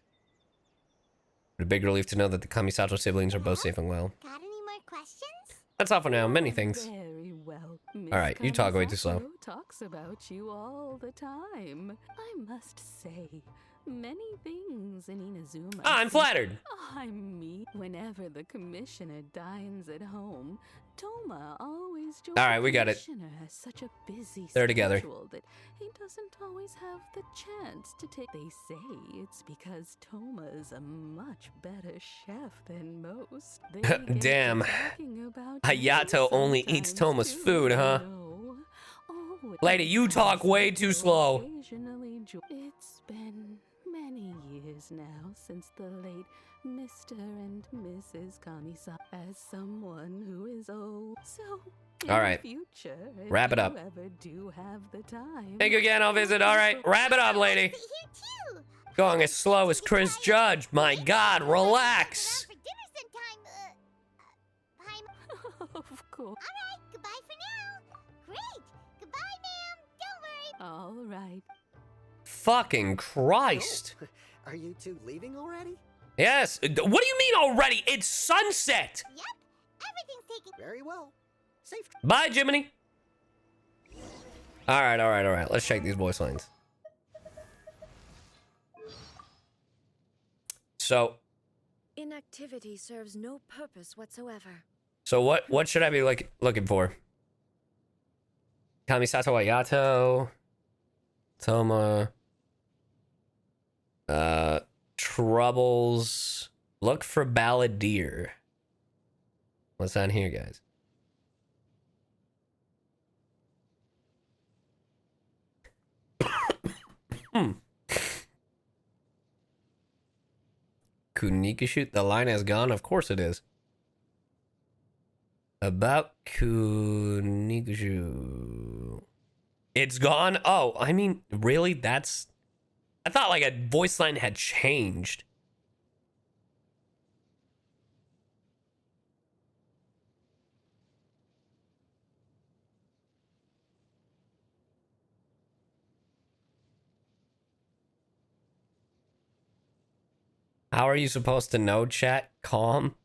But a big relief to know that the Kamisato siblings are both safe and well. Got any more questions? That's all for now. Many things. Very well. All right, you talk way too slow. Kamisato talks about you all the time. I must say, many things in Inazuma. Ah, I'm flattered. I mean, whenever the commissioner dines at home, Toma always joins. All right, we got it. The commissioner has such a busy They're together. schedule that he doesn't always have the chance to take. They say it's because Toma is a much better chef than most. They get to Damn. talking about Hayato you only eats sometimes, Toma's too, food, huh? you know. Oh, Lady, you talk way too slow. Occasionally it's been many years now since the late Mr. and Mrs. Kamisa. As someone who is old, so in All right. the future, if Wrap it you up. ever do have the time. Thank you again. I'll visit. All right, wrap it up, lady. Sit here too. Going as slow as Chris Judge. My God, relax. Around for dinner sometime. Paimon. Of course. All right. Goodbye for now. Great. Goodbye, ma'am. Don't worry. All right. Fucking Christ. Oh, are you two leaving already? Yes. What do you mean already? It's sunset. Yep. Everything's taken. Very well. Safe. Bye, Jiminy. All right, all right, all right. Let's check these voice lines. So, Inactivity serves no purpose whatsoever. so what should I be looking for? Kamisato Ayato, Toma, Troubles. Look for Balladeer. What's on here, guys? Kunikishu, the line has gone. Of course it is. About Kunikishu. It's gone? Oh, I mean, really? That's... I thought like a voice line had changed. How are you supposed to know, chat? Calm?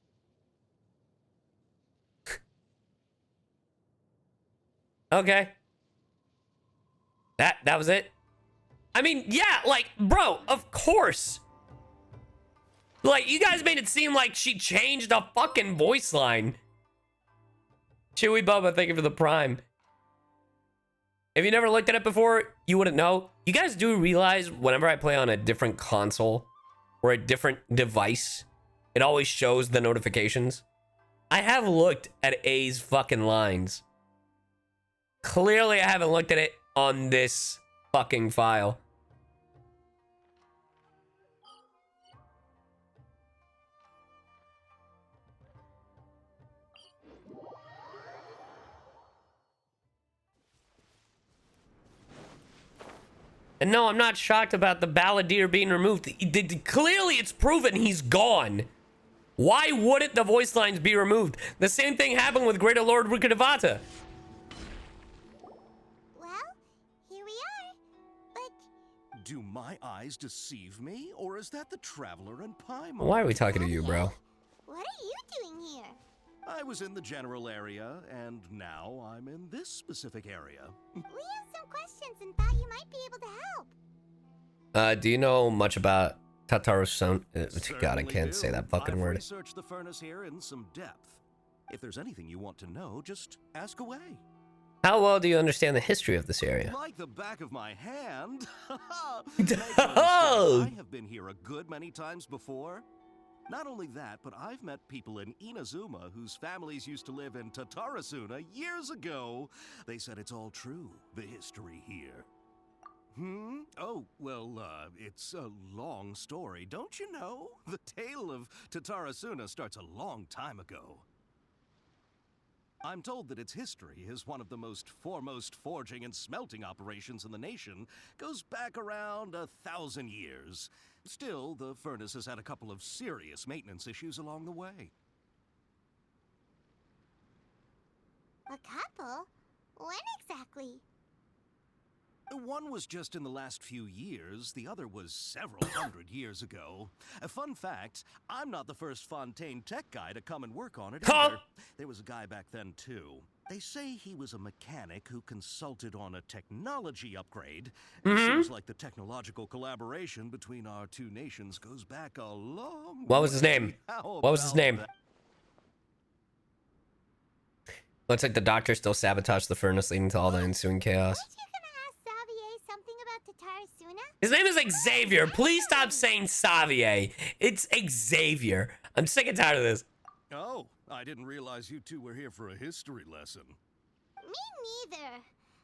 Okay. That was it? I mean, yeah, like, bro, of course. Like, you guys made it seem like she changed a fucking voice line. Chewy Bubba, thank you for the prime. If you never looked at it before, you wouldn't know. You guys do realize whenever I play on a different console or a different device, it always shows the notifications. I have looked at A's fucking lines. Clearly, I haven't looked at it on this fucking file. And no, I'm not shocked about the Balladeer being removed. Clearly, it's proven he's gone. Why wouldn't the voice lines be removed? The same thing happened with Greater Lord Rukadevata. Well, here we are. But do my eyes deceive me, or is that the Traveler and Paimon? Why are we talking to you, bro? what are you doing here? I was in the general area, and now I'm in this specific area. We have some questions and thought you might be able to help. Do you know much about Tataru-san? God, I can't say that fucking I've word. researched the furnace here in some depth. If there's anything you want to know, just ask away. How well do you understand the history of this area? Like the back of my hand. Oh! I have been here a good many times before. Not only that, but I've met people in Inazuma whose families used to live in Tatarasuna years ago. They said it's all true, the history here. Oh, well, it's a long story, don't you know? The tale of Tatarasuna starts a long time ago. I'm told that its history is one of the most foremost forging and smelting operations in the nation, goes back around 1,000 years. Still, the furnace has had a couple of serious maintenance issues along the way. A couple? When exactly? One was just in the last few years, the other was several hundred years ago. A fun fact, I'm not the first Fontaine tech guy to come and work on it either. There was a guy back then too. They say he was a mechanic who consulted on a technology upgrade. It seems like the technological collaboration between our two nations goes back a long way. What was his name? What was his name? Looks like the doctor still sabotaged the furnace, leading to all the ensuing chaos. His name is Xavier. Please stop saying Xavier. It's Xavier. I'm sick and tired of this. Oh, I didn't realize you two were here for a history lesson. Me neither.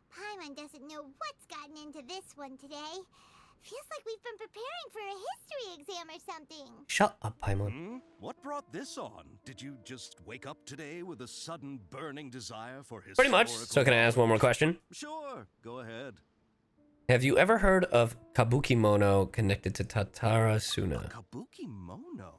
Paimon doesn't know what's gotten into this one today. Feels like we've been preparing for a history exam or something. Shut up, Paimon. What brought this on? Did you just wake up today with a sudden burning desire for history? Pretty much. So can I ask one more question? Sure, go ahead. Have you ever heard of Kabukimono connected to Tatarasuna? Kabukimono?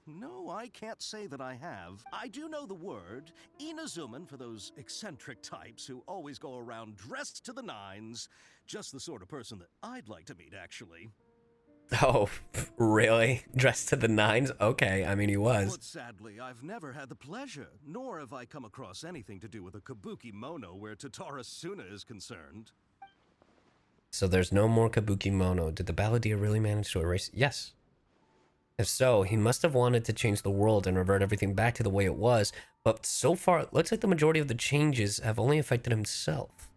No, I can't say that I have. I do know the word. Inazuman for those eccentric types who always go around dressed to the nines. Just the sort of person that I'd like to meet, actually. Oh, really? Dressed to the nines? Okay, I mean, he was. But sadly, I've never had the pleasure, nor have I come across anything to do with a kabuki mono where Tatarasuna is concerned. So there's no more kabuki mono. Did the balladeer really manage to erase? Yes. If so, he must have wanted to change the world and revert everything back to the way it was, but so far, it looks like the majority of the changes have only affected himself.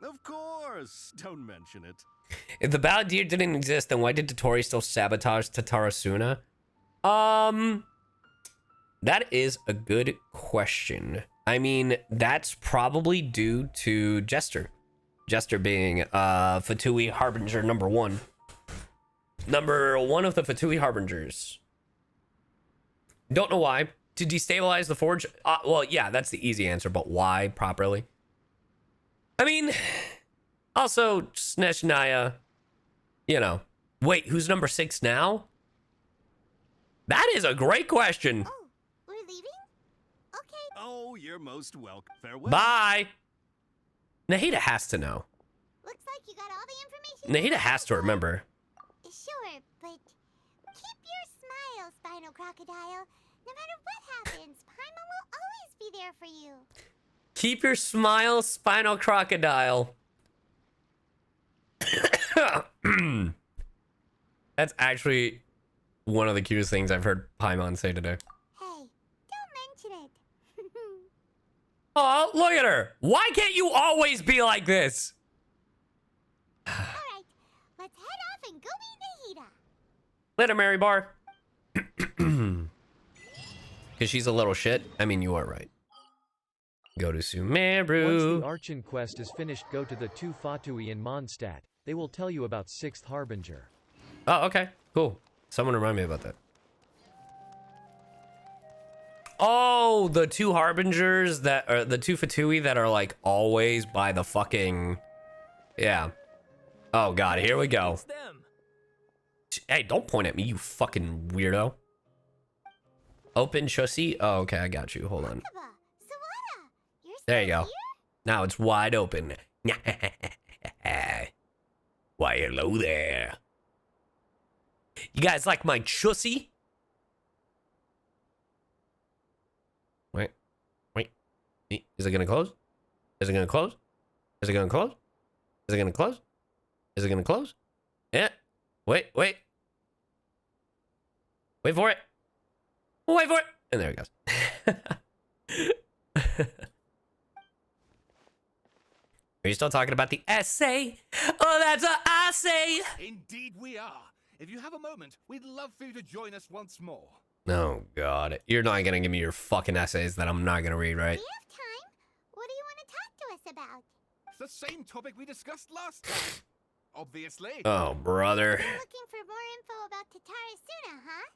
Of course! Don't mention it. If the balladeer didn't exist, then why did Dottore still sabotage Tatarasuna? That is a good question. I mean, that's probably due to Jester. Jester being Fatui Harbinger number 1. Number 1 of the Fatui Harbingers. Don't know why. To destabilize the forge? Well, yeah, that's the easy answer, but why properly? I mean, also, Sneshnaya, you know. Wait, who's number 6 now? That is a great question. Oh, we're leaving? Okay. Oh, you're most welcome. Farewell. Bye. Nahida has to know. Looks like you got all the information. Nahida has to remember. Sure, but keep your smile, Spinal Crocodile. No matter what happens, Paimon will always be there for you. Keep your smile, Spinal Crocodile. That's actually one of the cutest things I've heard Paimon say today. Hey, don't mention it. Oh, look at her. Why can't you always be like this? Alright, let's head off and go meet Nahida. Later, Mary Bar. Because she's a little shit. I mean, you are right. Go to Sumeru. Once the Archon quest is finished, go to the 2 Fatui in Mondstadt. They will tell you about 6th Harbinger. Oh, okay. Cool. Someone remind me about that. Oh, the 2 Harbingers that are the 2 Fatui that are like always by the fucking... Yeah. Oh, God. Here we go. It's them. Hey, don't point at me, you fucking weirdo. Open Chussie. Oh, okay. I got you. Hold on. There you go. Now it's wide open. Why, hello there. You guys like my Chussie? Wait. Is it gonna close? Is it gonna close? Is it gonna close? Is it gonna close? Is it gonna close? Yeah. Wait. Wait for it. Wait for it. And there it goes. Are you still talking about the essay? Oh, that's what I say. Indeed we are. If you have a moment, we'd love for you to join us once more. Oh, God. You're not going to give me your fucking essays that I'm not going to read, right? We have time. What do you want to talk to us about? It's the same topic we discussed last time. Obviously. Oh, brother. You're looking for more info about Tatarasuna, huh?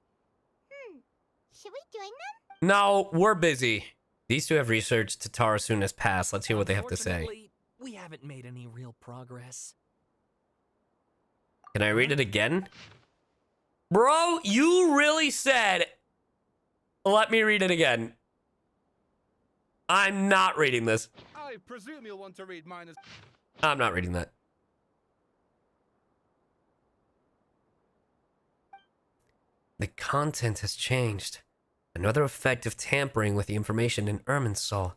Should we join them? No, we're busy. These two have researched Tatarasuna's past. Let's hear what they have to say. We haven't made any real progress. Can I read it again? Bro, you really said, let me read it again. I'm not reading this. I presume you'll want to read mine as... I'm not reading that. The content has changed. Another effect of tampering with the information in Irminsul.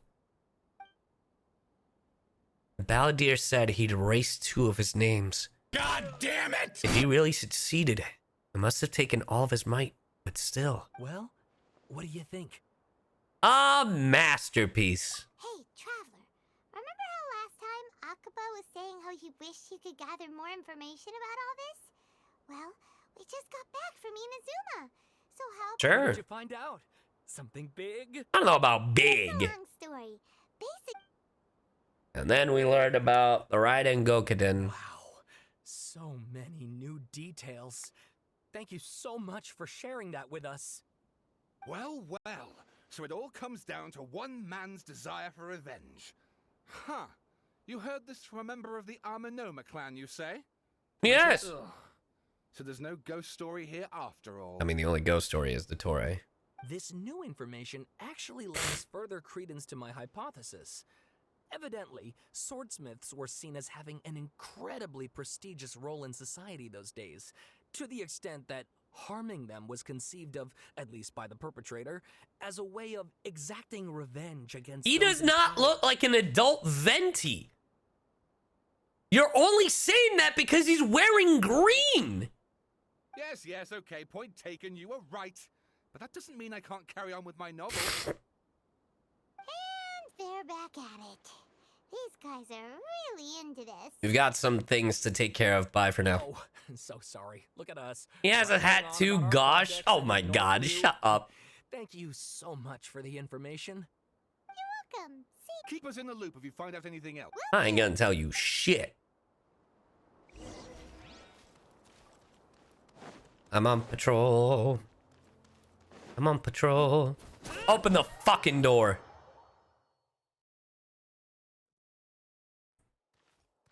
The balladeer said he'd erased 2 of his names. God damn it! If he really succeeded, it must have taken all of his might, but still. Well, what do you think? A masterpiece. Hey, Traveler. Remember how last time Akaba was saying how he wished he could gather more information about all this? Well, we just got back from Inazuma. So how Sure. What did you find out? Something big? I don't know about big. It's a long story. And then we learned about the Raiden Gokuden. Wow, so many new details. Thank you so much for sharing that with us. Well, so it all comes down to one man's desire for revenge. Huh. You heard this from a member of the Amanoma clan, you say? Yes. Ugh. So there's no ghost story here after all. I mean, the only ghost story is the Dottore. This new information actually lends further credence to my hypothesis. Evidently, swordsmiths were seen as having an incredibly prestigious role in society those days, to the extent that harming them was conceived of, at least by the perpetrator, as a way of exacting revenge against He those does in not power. look like an adult Venti. You're only saying that because he's wearing green. Yes, okay, point taken, you were right. But that doesn't mean I can't carry on with my novel. And they're back at it. These guys are really into this. We've got some things to take care of. Bye for now. Oh, I'm so sorry. Look at us. He has a hat too, gosh. Oh my god, shut up. Thank you so much for the information. You're welcome. See? Keep us in the loop if you find out anything else. I ain't gonna tell you shit. I'm on patrol. I'm on patrol. Open the fucking door.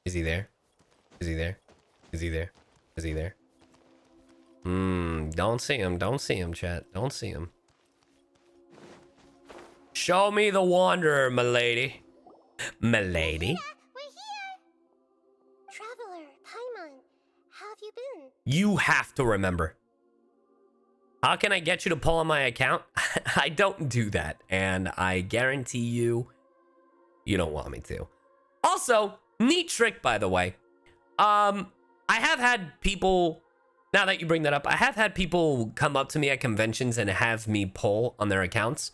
Is he there? Is he there? Is he there? Is he there? Don't see him. Don't see him, chat. Don't see him. Show me the wanderer, milady. Milady? We're here! Traveler, Paimon, how have you been? You have to remember. How can I get you to pull on my account? I don't do that, and I guarantee you, you don't want me to. Also, neat trick, by the way. I have had people, now that you bring that up, I have had people come up to me at conventions and have me pull on their accounts.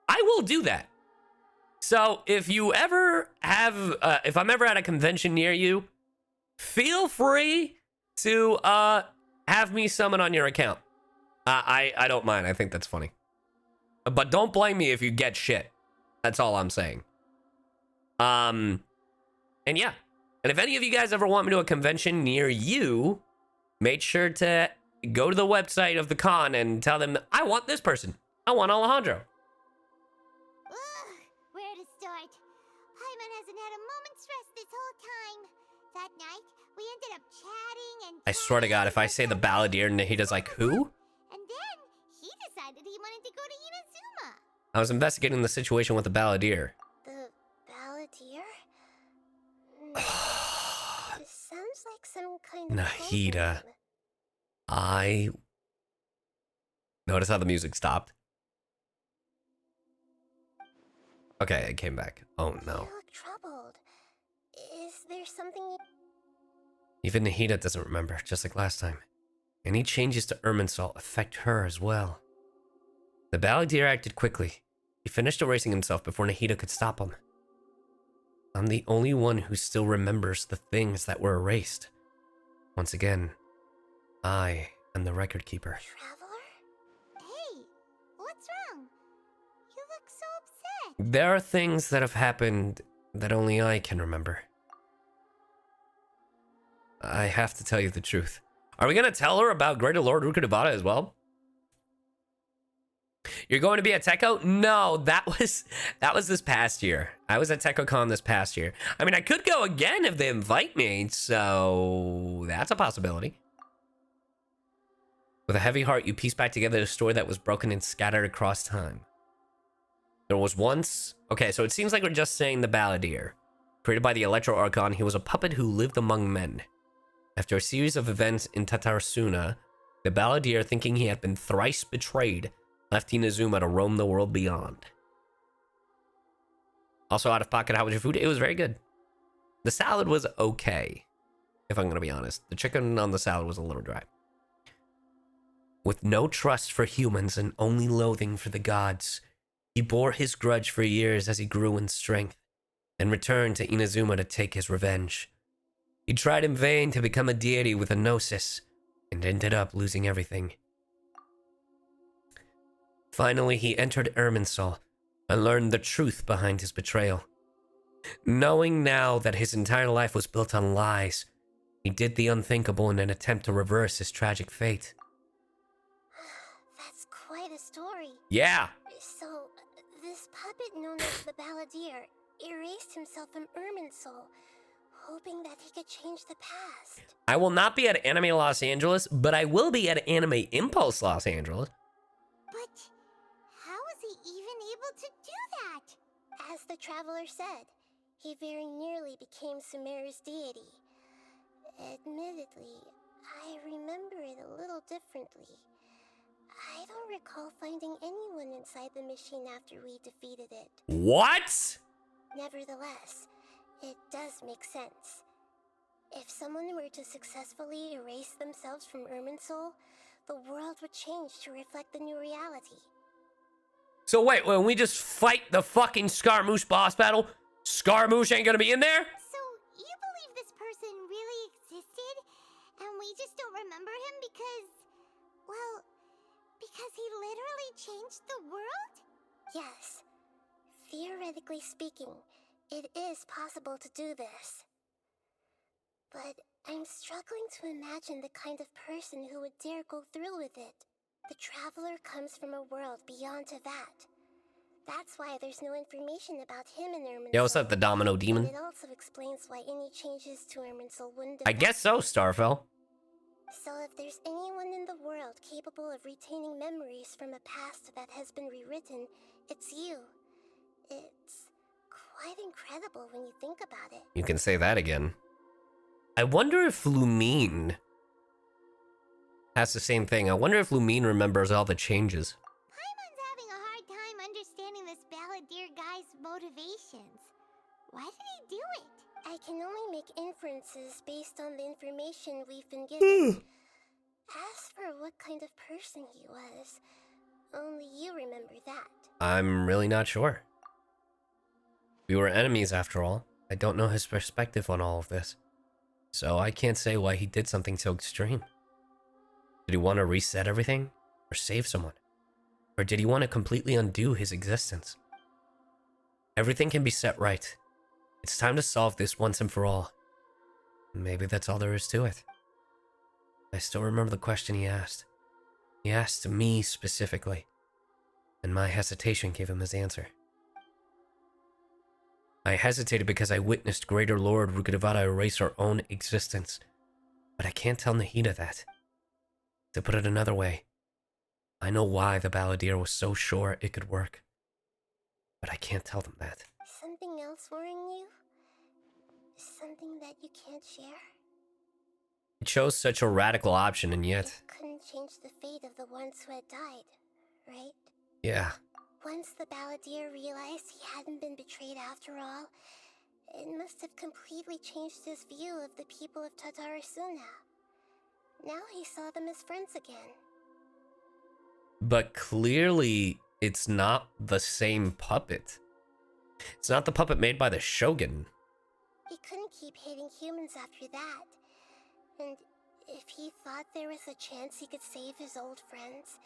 I will do that. So if you ever have, if I'm ever at a convention near you, feel free to have me summon on your account. I don't mind. I think that's funny. But don't blame me if you get shit. That's all I'm saying. And yeah. And if any of you guys ever want me to a convention near you, make sure to go to the website of the con and tell them, I want this person. I want Alejandro. Ugh, where to start? Paimon hasn't had a moment's rest this whole time. That night, we ended up chatting and I swear to God, if I say the balladeer, Nahida's like, who? And then, he decided he wanted to go to Inazuma. I was investigating the situation with the balladeer. The balladeer? This sounds like some kind of Nahida. program. I... Notice how the music stopped? Okay, it came back. Oh no. You look troubled. Is there something... Even Nahida doesn't remember, just like last time. Any changes to Irminsul affect her as well. The balladeer acted quickly. He finished erasing himself before Nahida could stop him. I'm the only one who still remembers the things that were erased. Once again, I am the record keeper. Hey, what's wrong? You look so upset. There are things that have happened that only I can remember. I have to tell you the truth. Are we gonna tell her about Greater Lord Rukkhadevata as well? You're going to be at Techo? No, that was this past year. I was at TechoCon this past year. I mean, I could go again if they invite me, so that's a possibility. With a heavy heart, you piece back together a story that was broken and scattered across time. There was once... Okay, so it seems like we're just saying the balladeer. Created by the Electro Archon, he was a puppet who lived among men. After a series of events in Tatarasuna, the balladeer, thinking he had been thrice betrayed, left Inazuma to roam the world beyond. Also, out of pocket, how was your food? It was very good. The salad was okay, if I'm going to be honest. The chicken on the salad was a little dry. With no trust for humans and only loathing for the gods, he bore his grudge for years as he grew in strength, and returned to Inazuma to take his revenge. He tried in vain to become a deity with a gnosis, and ended up losing everything. Finally, he entered Irminsul and learned the truth behind his betrayal. Knowing now that his entire life was built on lies, he did the unthinkable in an attempt to reverse his tragic fate. That's quite a story. Yeah. So, this puppet known as the balladeer erased himself from Irminsul, hoping that he could change the past. I will not be at Anime Los Angeles, but I will be at Anime Impulse Los Angeles. But how was he even able to do that? As the traveler said, he very nearly became Sumeru's deity. Admittedly, I remember it a little differently. I don't recall finding anyone inside the machine after we defeated it. What? Nevertheless, it does make sense. If someone were to successfully erase themselves from Irminsul, the world would change to reflect the new reality. So wait, when we just fight the fucking Scaramouche boss battle, Scaramouche ain't gonna be in there? So, you believe this person really existed, and we just don't remember him because, well, because he literally changed the world? Yes. Theoretically speaking, it is possible to do this. But I'm struggling to imagine the kind of person who would dare go through with it. The traveler comes from a world beyond to that. That's why there's no information about him in Irminsul. Yeah, what's up, the Domino Demon? And it also explains why any changes to Irminsul wouldn't I guess so, Starfell. So if there's anyone in the world capable of retaining memories from a past that has been rewritten, it's you. It's quite incredible when you think about it. You can say that again. I wonder if Lumine has the same thing. I wonder if Lumine remembers all the changes. Paimon's having a hard time understanding this balladeer guy's motivations. Why did he do it? I can only make inferences based on the information we've been given. As for what kind of person he was, only you remember that. I'm really not sure. We were enemies after all. I don't know his perspective on all of this. So I can't say why he did something so extreme. Did he want to reset everything? Or save someone? Or did he want to completely undo his existence? Everything can be set right. It's time to solve this once and for all. Maybe that's all there is to it. I still remember the question he asked. He asked me specifically. And my hesitation gave him his answer. I hesitated because I witnessed Greater Lord Rukkhadevata erase our own existence. But I can't tell Nahida that. To put it another way, I know why the balladeer was so sure it could work. But I can't tell them that. Something else worrying you? Something that you can't share? He chose such a radical option and yet... It couldn't change the fate of the ones who had died, right? Yeah. Once the balladeer realized he hadn't been betrayed after all, it must have completely changed his view of the people of Tatarasuna. Now he saw them as friends again. But clearly, it's not the same puppet. It's not the puppet made by the Shogun. He couldn't keep hating humans after that. And if he thought there was a chance he could save his old friends,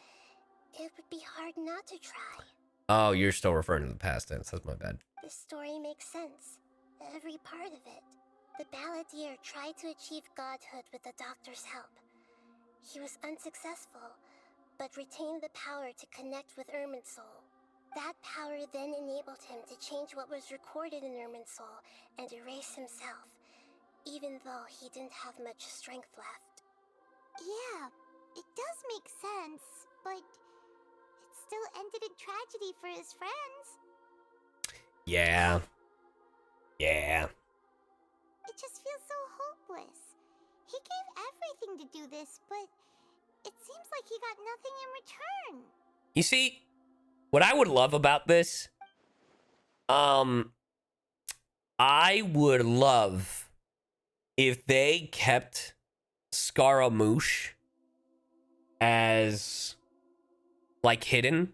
it would be hard not to try. Oh, you're still referring to the past tense. That's my bad. The story makes sense. Every part of it. The balladeer tried to achieve godhood with the doctor's help. He was unsuccessful, but retained the power to connect with Irminsul. That power then enabled him to change what was recorded in Irminsul and erase himself, even though he didn't have much strength left. Yeah, it does make sense, but it still ended in tragedy for his friends. Yeah. Yeah. It just feels so hopeless. He gave everything to do this, but it seems like he got nothing in return. You see, what I would love about this, I would love if they kept Scaramouche as, like, hidden.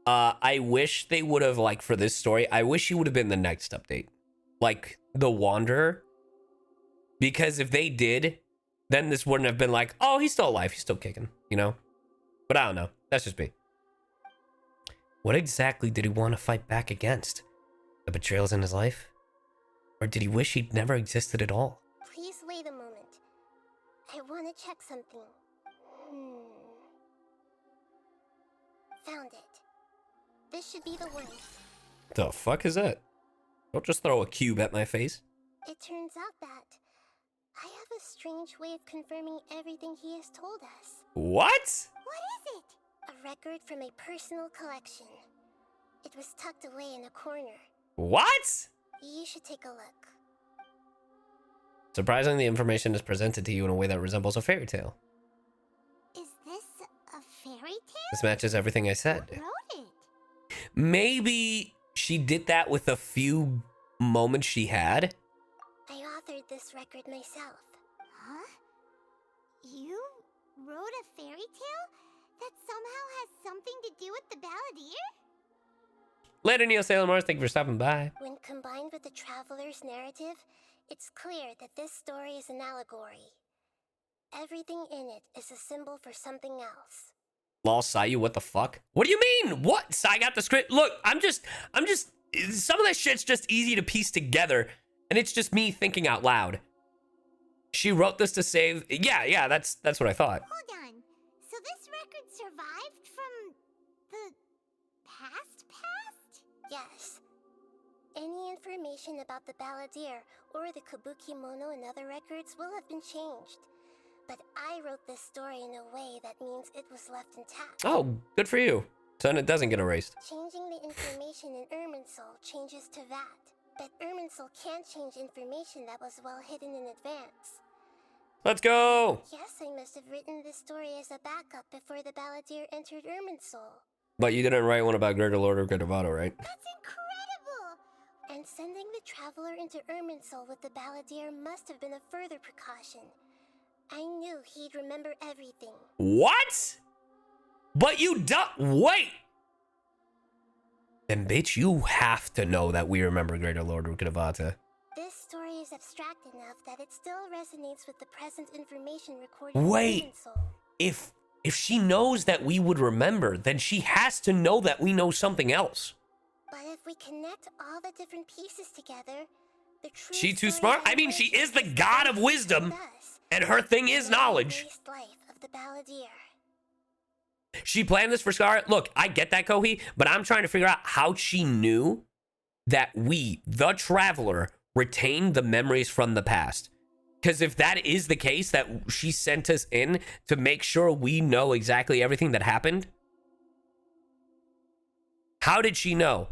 I wish they would have, like, for this story, I wish he would have been the next update. Like, the Wanderer. Because if they did, then this wouldn't have been like, oh, he's still alive, he's still kicking, you know? But I don't know. That's just me. What exactly did he want to fight back against? The betrayals in his life? Or did he wish he'd never existed at all? Please wait a moment. I want to check something. Found it. This should be the one. The fuck is that? Don't just throw a cube at my face. It turns out that I have a strange way of confirming everything he has told us. What? What is it? A record from a personal collection. It was tucked away in a corner. What? You should take a look. Surprisingly, the information is presented to you in a way that resembles a fairy tale. Is this a fairy tale? This matches everything I said. Who wrote it? Maybe she did that with a few moments she had. I authored this record myself. Huh? You wrote a fairy tale that somehow has something to do with the balladeer? Later, Neo Sailor Mars. Thank you for stopping by. When combined with the Traveler's narrative, it's clear that this story is an allegory. Everything in it is a symbol for something else. Lol, CyYu, what the fuck? What do you mean? What? Cy got the script. Look, I'm just, some of that shit's just easy to piece together, and it's just me thinking out loud. She wrote this to save, yeah, that's what I thought. Hold on. So this record survived from the past? Yes. Any information about the balladeer or the kabuki mono in other records will have been changed. But I wrote this story in a way that means it was left intact. Oh, good for you. So then it doesn't get erased. Changing the information in Irminsul changes to that. But Irminsul can't change information that was well hidden in advance. Let's go! Yes, I must have written this story as a backup before the balladeer entered Irminsul. But you didn't write one about Greater Lord of Gudavado, right? That's incredible! And sending the Traveler into Irminsul with the balladeer must have been a further precaution. I knew he'd remember everything. What? But you wait! Then bitch, you have to know that we remember Greater Lord of Gudavado. This story is abstract enough that it still resonates with the present information recorded Wait! in Irminsul. If she knows that we would remember, then she has to know that we know something else. But if we connect all the different pieces together, the true She too smart? I mean, she is the god of wisdom, and her thing is knowledge. Life of the balladeer. She planned this for Scarlet. Look, I get that, Kohi, but I'm trying to figure out how she knew that we, the Traveler, retained the memories from the past. Because if that is the case, that she sent us in to make sure we know exactly everything that happened, how did she know?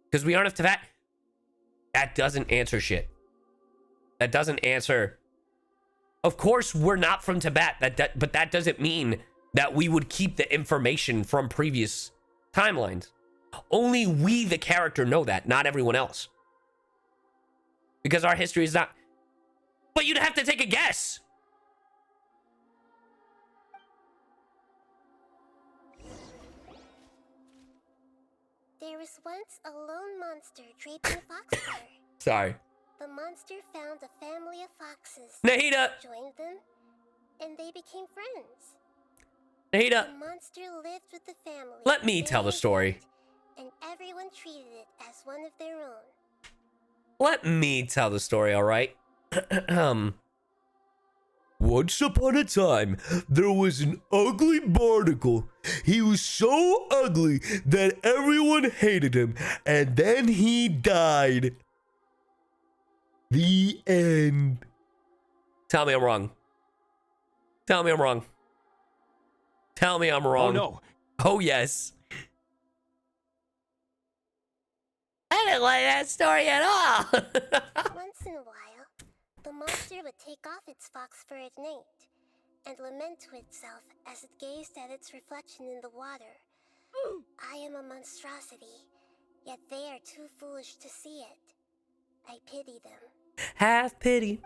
Because we aren't of Teyvat. That doesn't answer shit. That doesn't answer. Of course, we're not from Teyvat, but that doesn't mean that we would keep the information from previous timelines. Only we, the character, know that, not everyone else. Because our history is not... But you'd have to take a guess. There was once a lone monster draped in fox fur. Sorry. The monster found a family of foxes. Nahida! Joined them, and they became friends. Nahida! The monster lived with the family. Let me tell the story. And everyone treated it as one of their own. Let me tell the story, all right? Once upon a time, there was an ugly barnacle. He was so ugly that everyone hated him, and then he died. The end. Tell me I'm wrong. Tell me I'm wrong. Tell me I'm wrong. Oh, no. Oh, yes. I didn't like that story at all. Once in a while, the monster would take off its fox fur at night and lament to itself as it gazed at its reflection in the water. I am a monstrosity, yet they are too foolish to see it. I pity them. Have pity.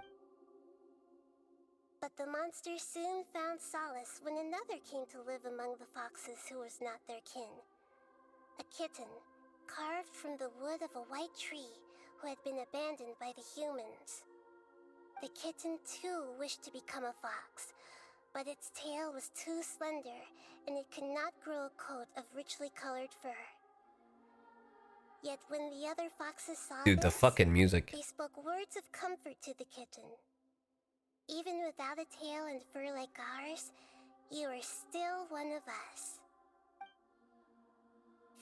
But the monster soon found solace when another came to live among the foxes who was not their kin. A kitten, carved from the wood of a white tree who had been abandoned by the humans. The kitten too wished to become a fox, but its tail was too slender and it could not grow a coat of richly colored fur. Yet when the other foxes saw Dude, the fucking music. they spoke words of comfort to the kitten. Even without a tail and fur like ours, you are still one of us.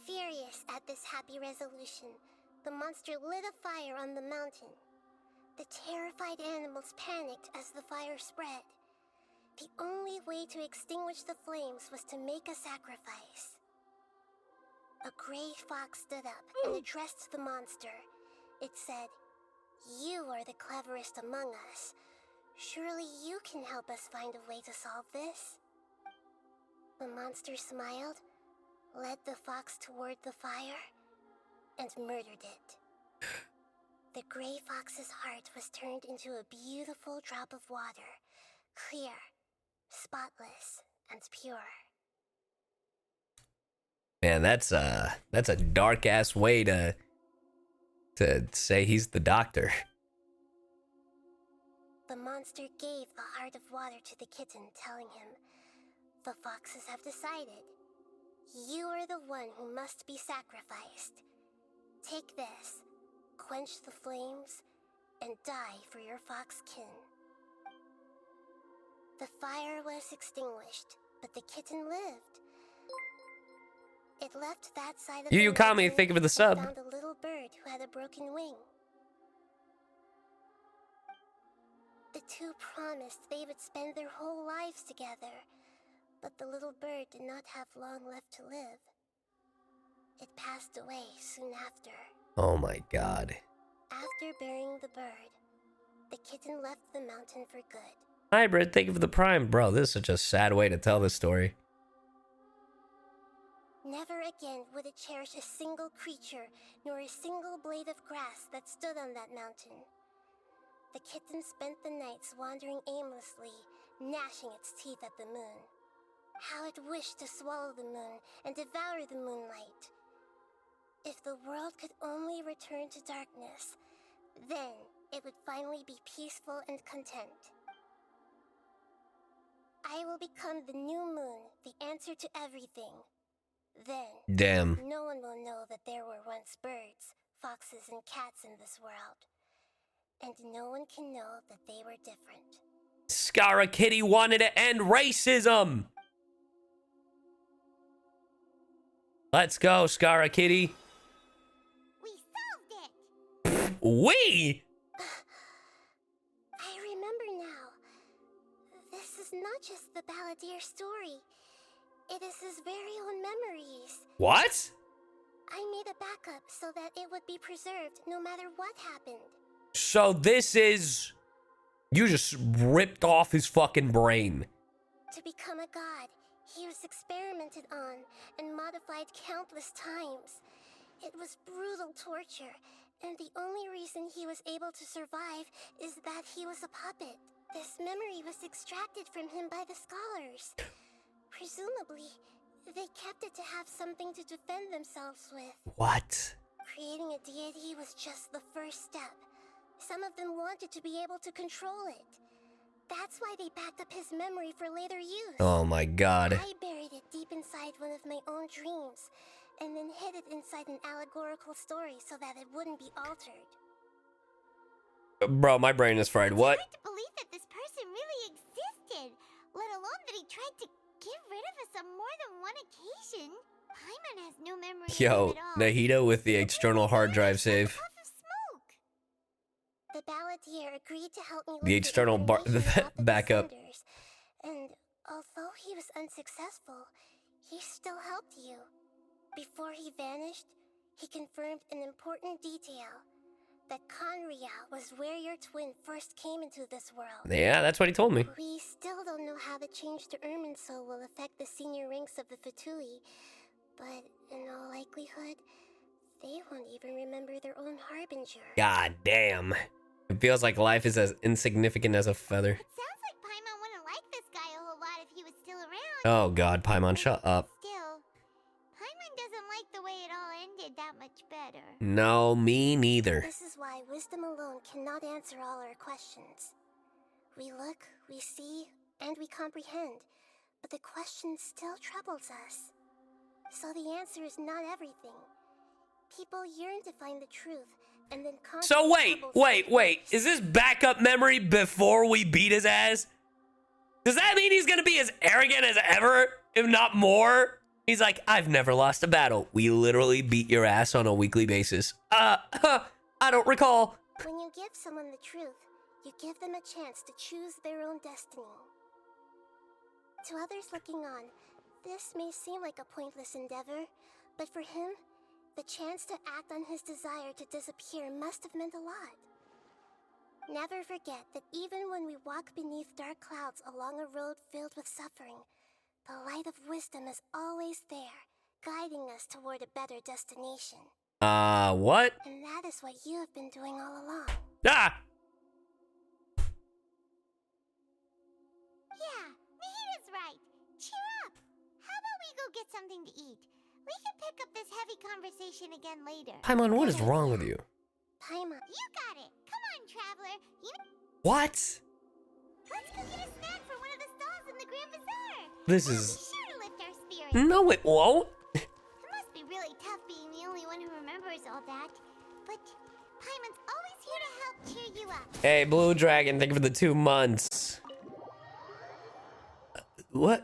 Furious at this happy resolution, the monster lit a fire on the mountain. The terrified animals panicked as the fire spread. The only way to extinguish the flames was to make a sacrifice. A gray fox stood up and addressed the monster, It said, "You are the cleverest among us. Surely you can help us find a way to solve this." The monster smiled, led the fox toward the fire, and murdered it. The gray fox's heart was turned into a beautiful drop of water, clear, spotless, and pure. Man, that's a dark ass way to say he's the doctor. The monster gave the heart of water to the kitten, telling him, "The foxes have decided. You are the one who must be sacrificed. Take this, quench the flames, and die for your fox kin." The fire was extinguished, but the kitten lived. It left that side of You the call me, mountain think of the and sub. found a little bird who had a broken wing. The two promised they would spend their whole lives together, but the little bird did not have long left to live. It passed away soon after. Oh my god. After burying the bird, the kitten left the mountain for good. Hybrid, thank you for the prime. Bro, this is such a sad way to tell this story. Never again would it cherish a single creature, nor a single blade of grass that stood on that mountain. The kitten spent the nights wandering aimlessly, gnashing its teeth at the moon. How it wished to swallow the moon and devour the moonlight. If the world could only return to darkness, then it would finally be peaceful and content. I will become the new moon, the answer to everything. Then, Damn. no one will know that there were once birds, foxes, and cats in this world. And no one can know that they were different. Scara Kitty wanted to end racism. Let's go, Scara Kitty. We solved it! We? I remember now. This is not just the Balladeer story. It is his very own memories. What? I made a backup so that it would be preserved no matter what happened. So this is... You just ripped off his fucking brain. To become a god, he was experimented on and modified countless times. It was brutal torture, and the only reason he was able to survive is that he was a puppet. This memory was extracted from him by the scholars. Presumably, they kept it to have something to defend themselves with. What? Creating a deity was just the first step. Some of them wanted to be able to control it. That's why they backed up his memory for later use. Oh my god. I buried it deep inside one of my own dreams, and then hid it inside an allegorical story so that it wouldn't be altered. Bro, my brain is fried. What? It's hard to believe that this person really existed, let alone that he tried to get rid of us on more than one occasion. Paimon has no memory of Yo, it all. Nahida with the external hard drive save. The Balladeer agreed to help me The look external for information about the backup. Descenders, and although he was unsuccessful, he still helped you. Before he vanished, he confirmed an important detail. That Conria was where your twin first came into this world. Yeah, that's what he told me. We still don't know how the change to Irminsul will affect the senior ranks of the Fatui, but in all likelihood, they won't even remember their own harbinger. God damn. It feels like life is as insignificant as a feather. It sounds like Paimon wouldn't like this guy a whole lot if he was still around. Oh god, Paimon, shut up. Still, Paimon doesn't like the way it all ended that much better. No, me neither. This is why wisdom alone cannot answer all our questions. We look, we see, and we comprehend, but the question still troubles us. So the answer is not everything. People yearn to find the truth, and then So wait. Is this backup memory before we beat his ass? Does that mean he's gonna be as arrogant as ever, if not more? He's like, I've never lost a battle. We literally beat your ass on a weekly basis. I don't recall. When you give someone the truth, you give them a chance to choose their own destiny. To others looking on, this may seem like a pointless endeavor, but for him, The chance to act on his desire to disappear must have meant a lot. Never forget that even when we walk beneath dark clouds along a road filled with suffering, the light of wisdom is always there, guiding us toward a better destination. What? And that is what you have been doing all along. Ah! Yeah, Nahida's right. Cheer up. How about we go get something to eat? We can pick up this heavy conversation again later. Paimon, what is wrong with you? Paimon. You got it. Come on, traveler. What? Let's go get a snack from one of the stalls in the Grand Bazaar. This That'll is... be sure to lift our spirits. No, it won't. It must be really tough being the only one who remembers all that. But Paimon's always here to help cheer you up. Hey, Blue Dragon, thank you for the 2 months. What?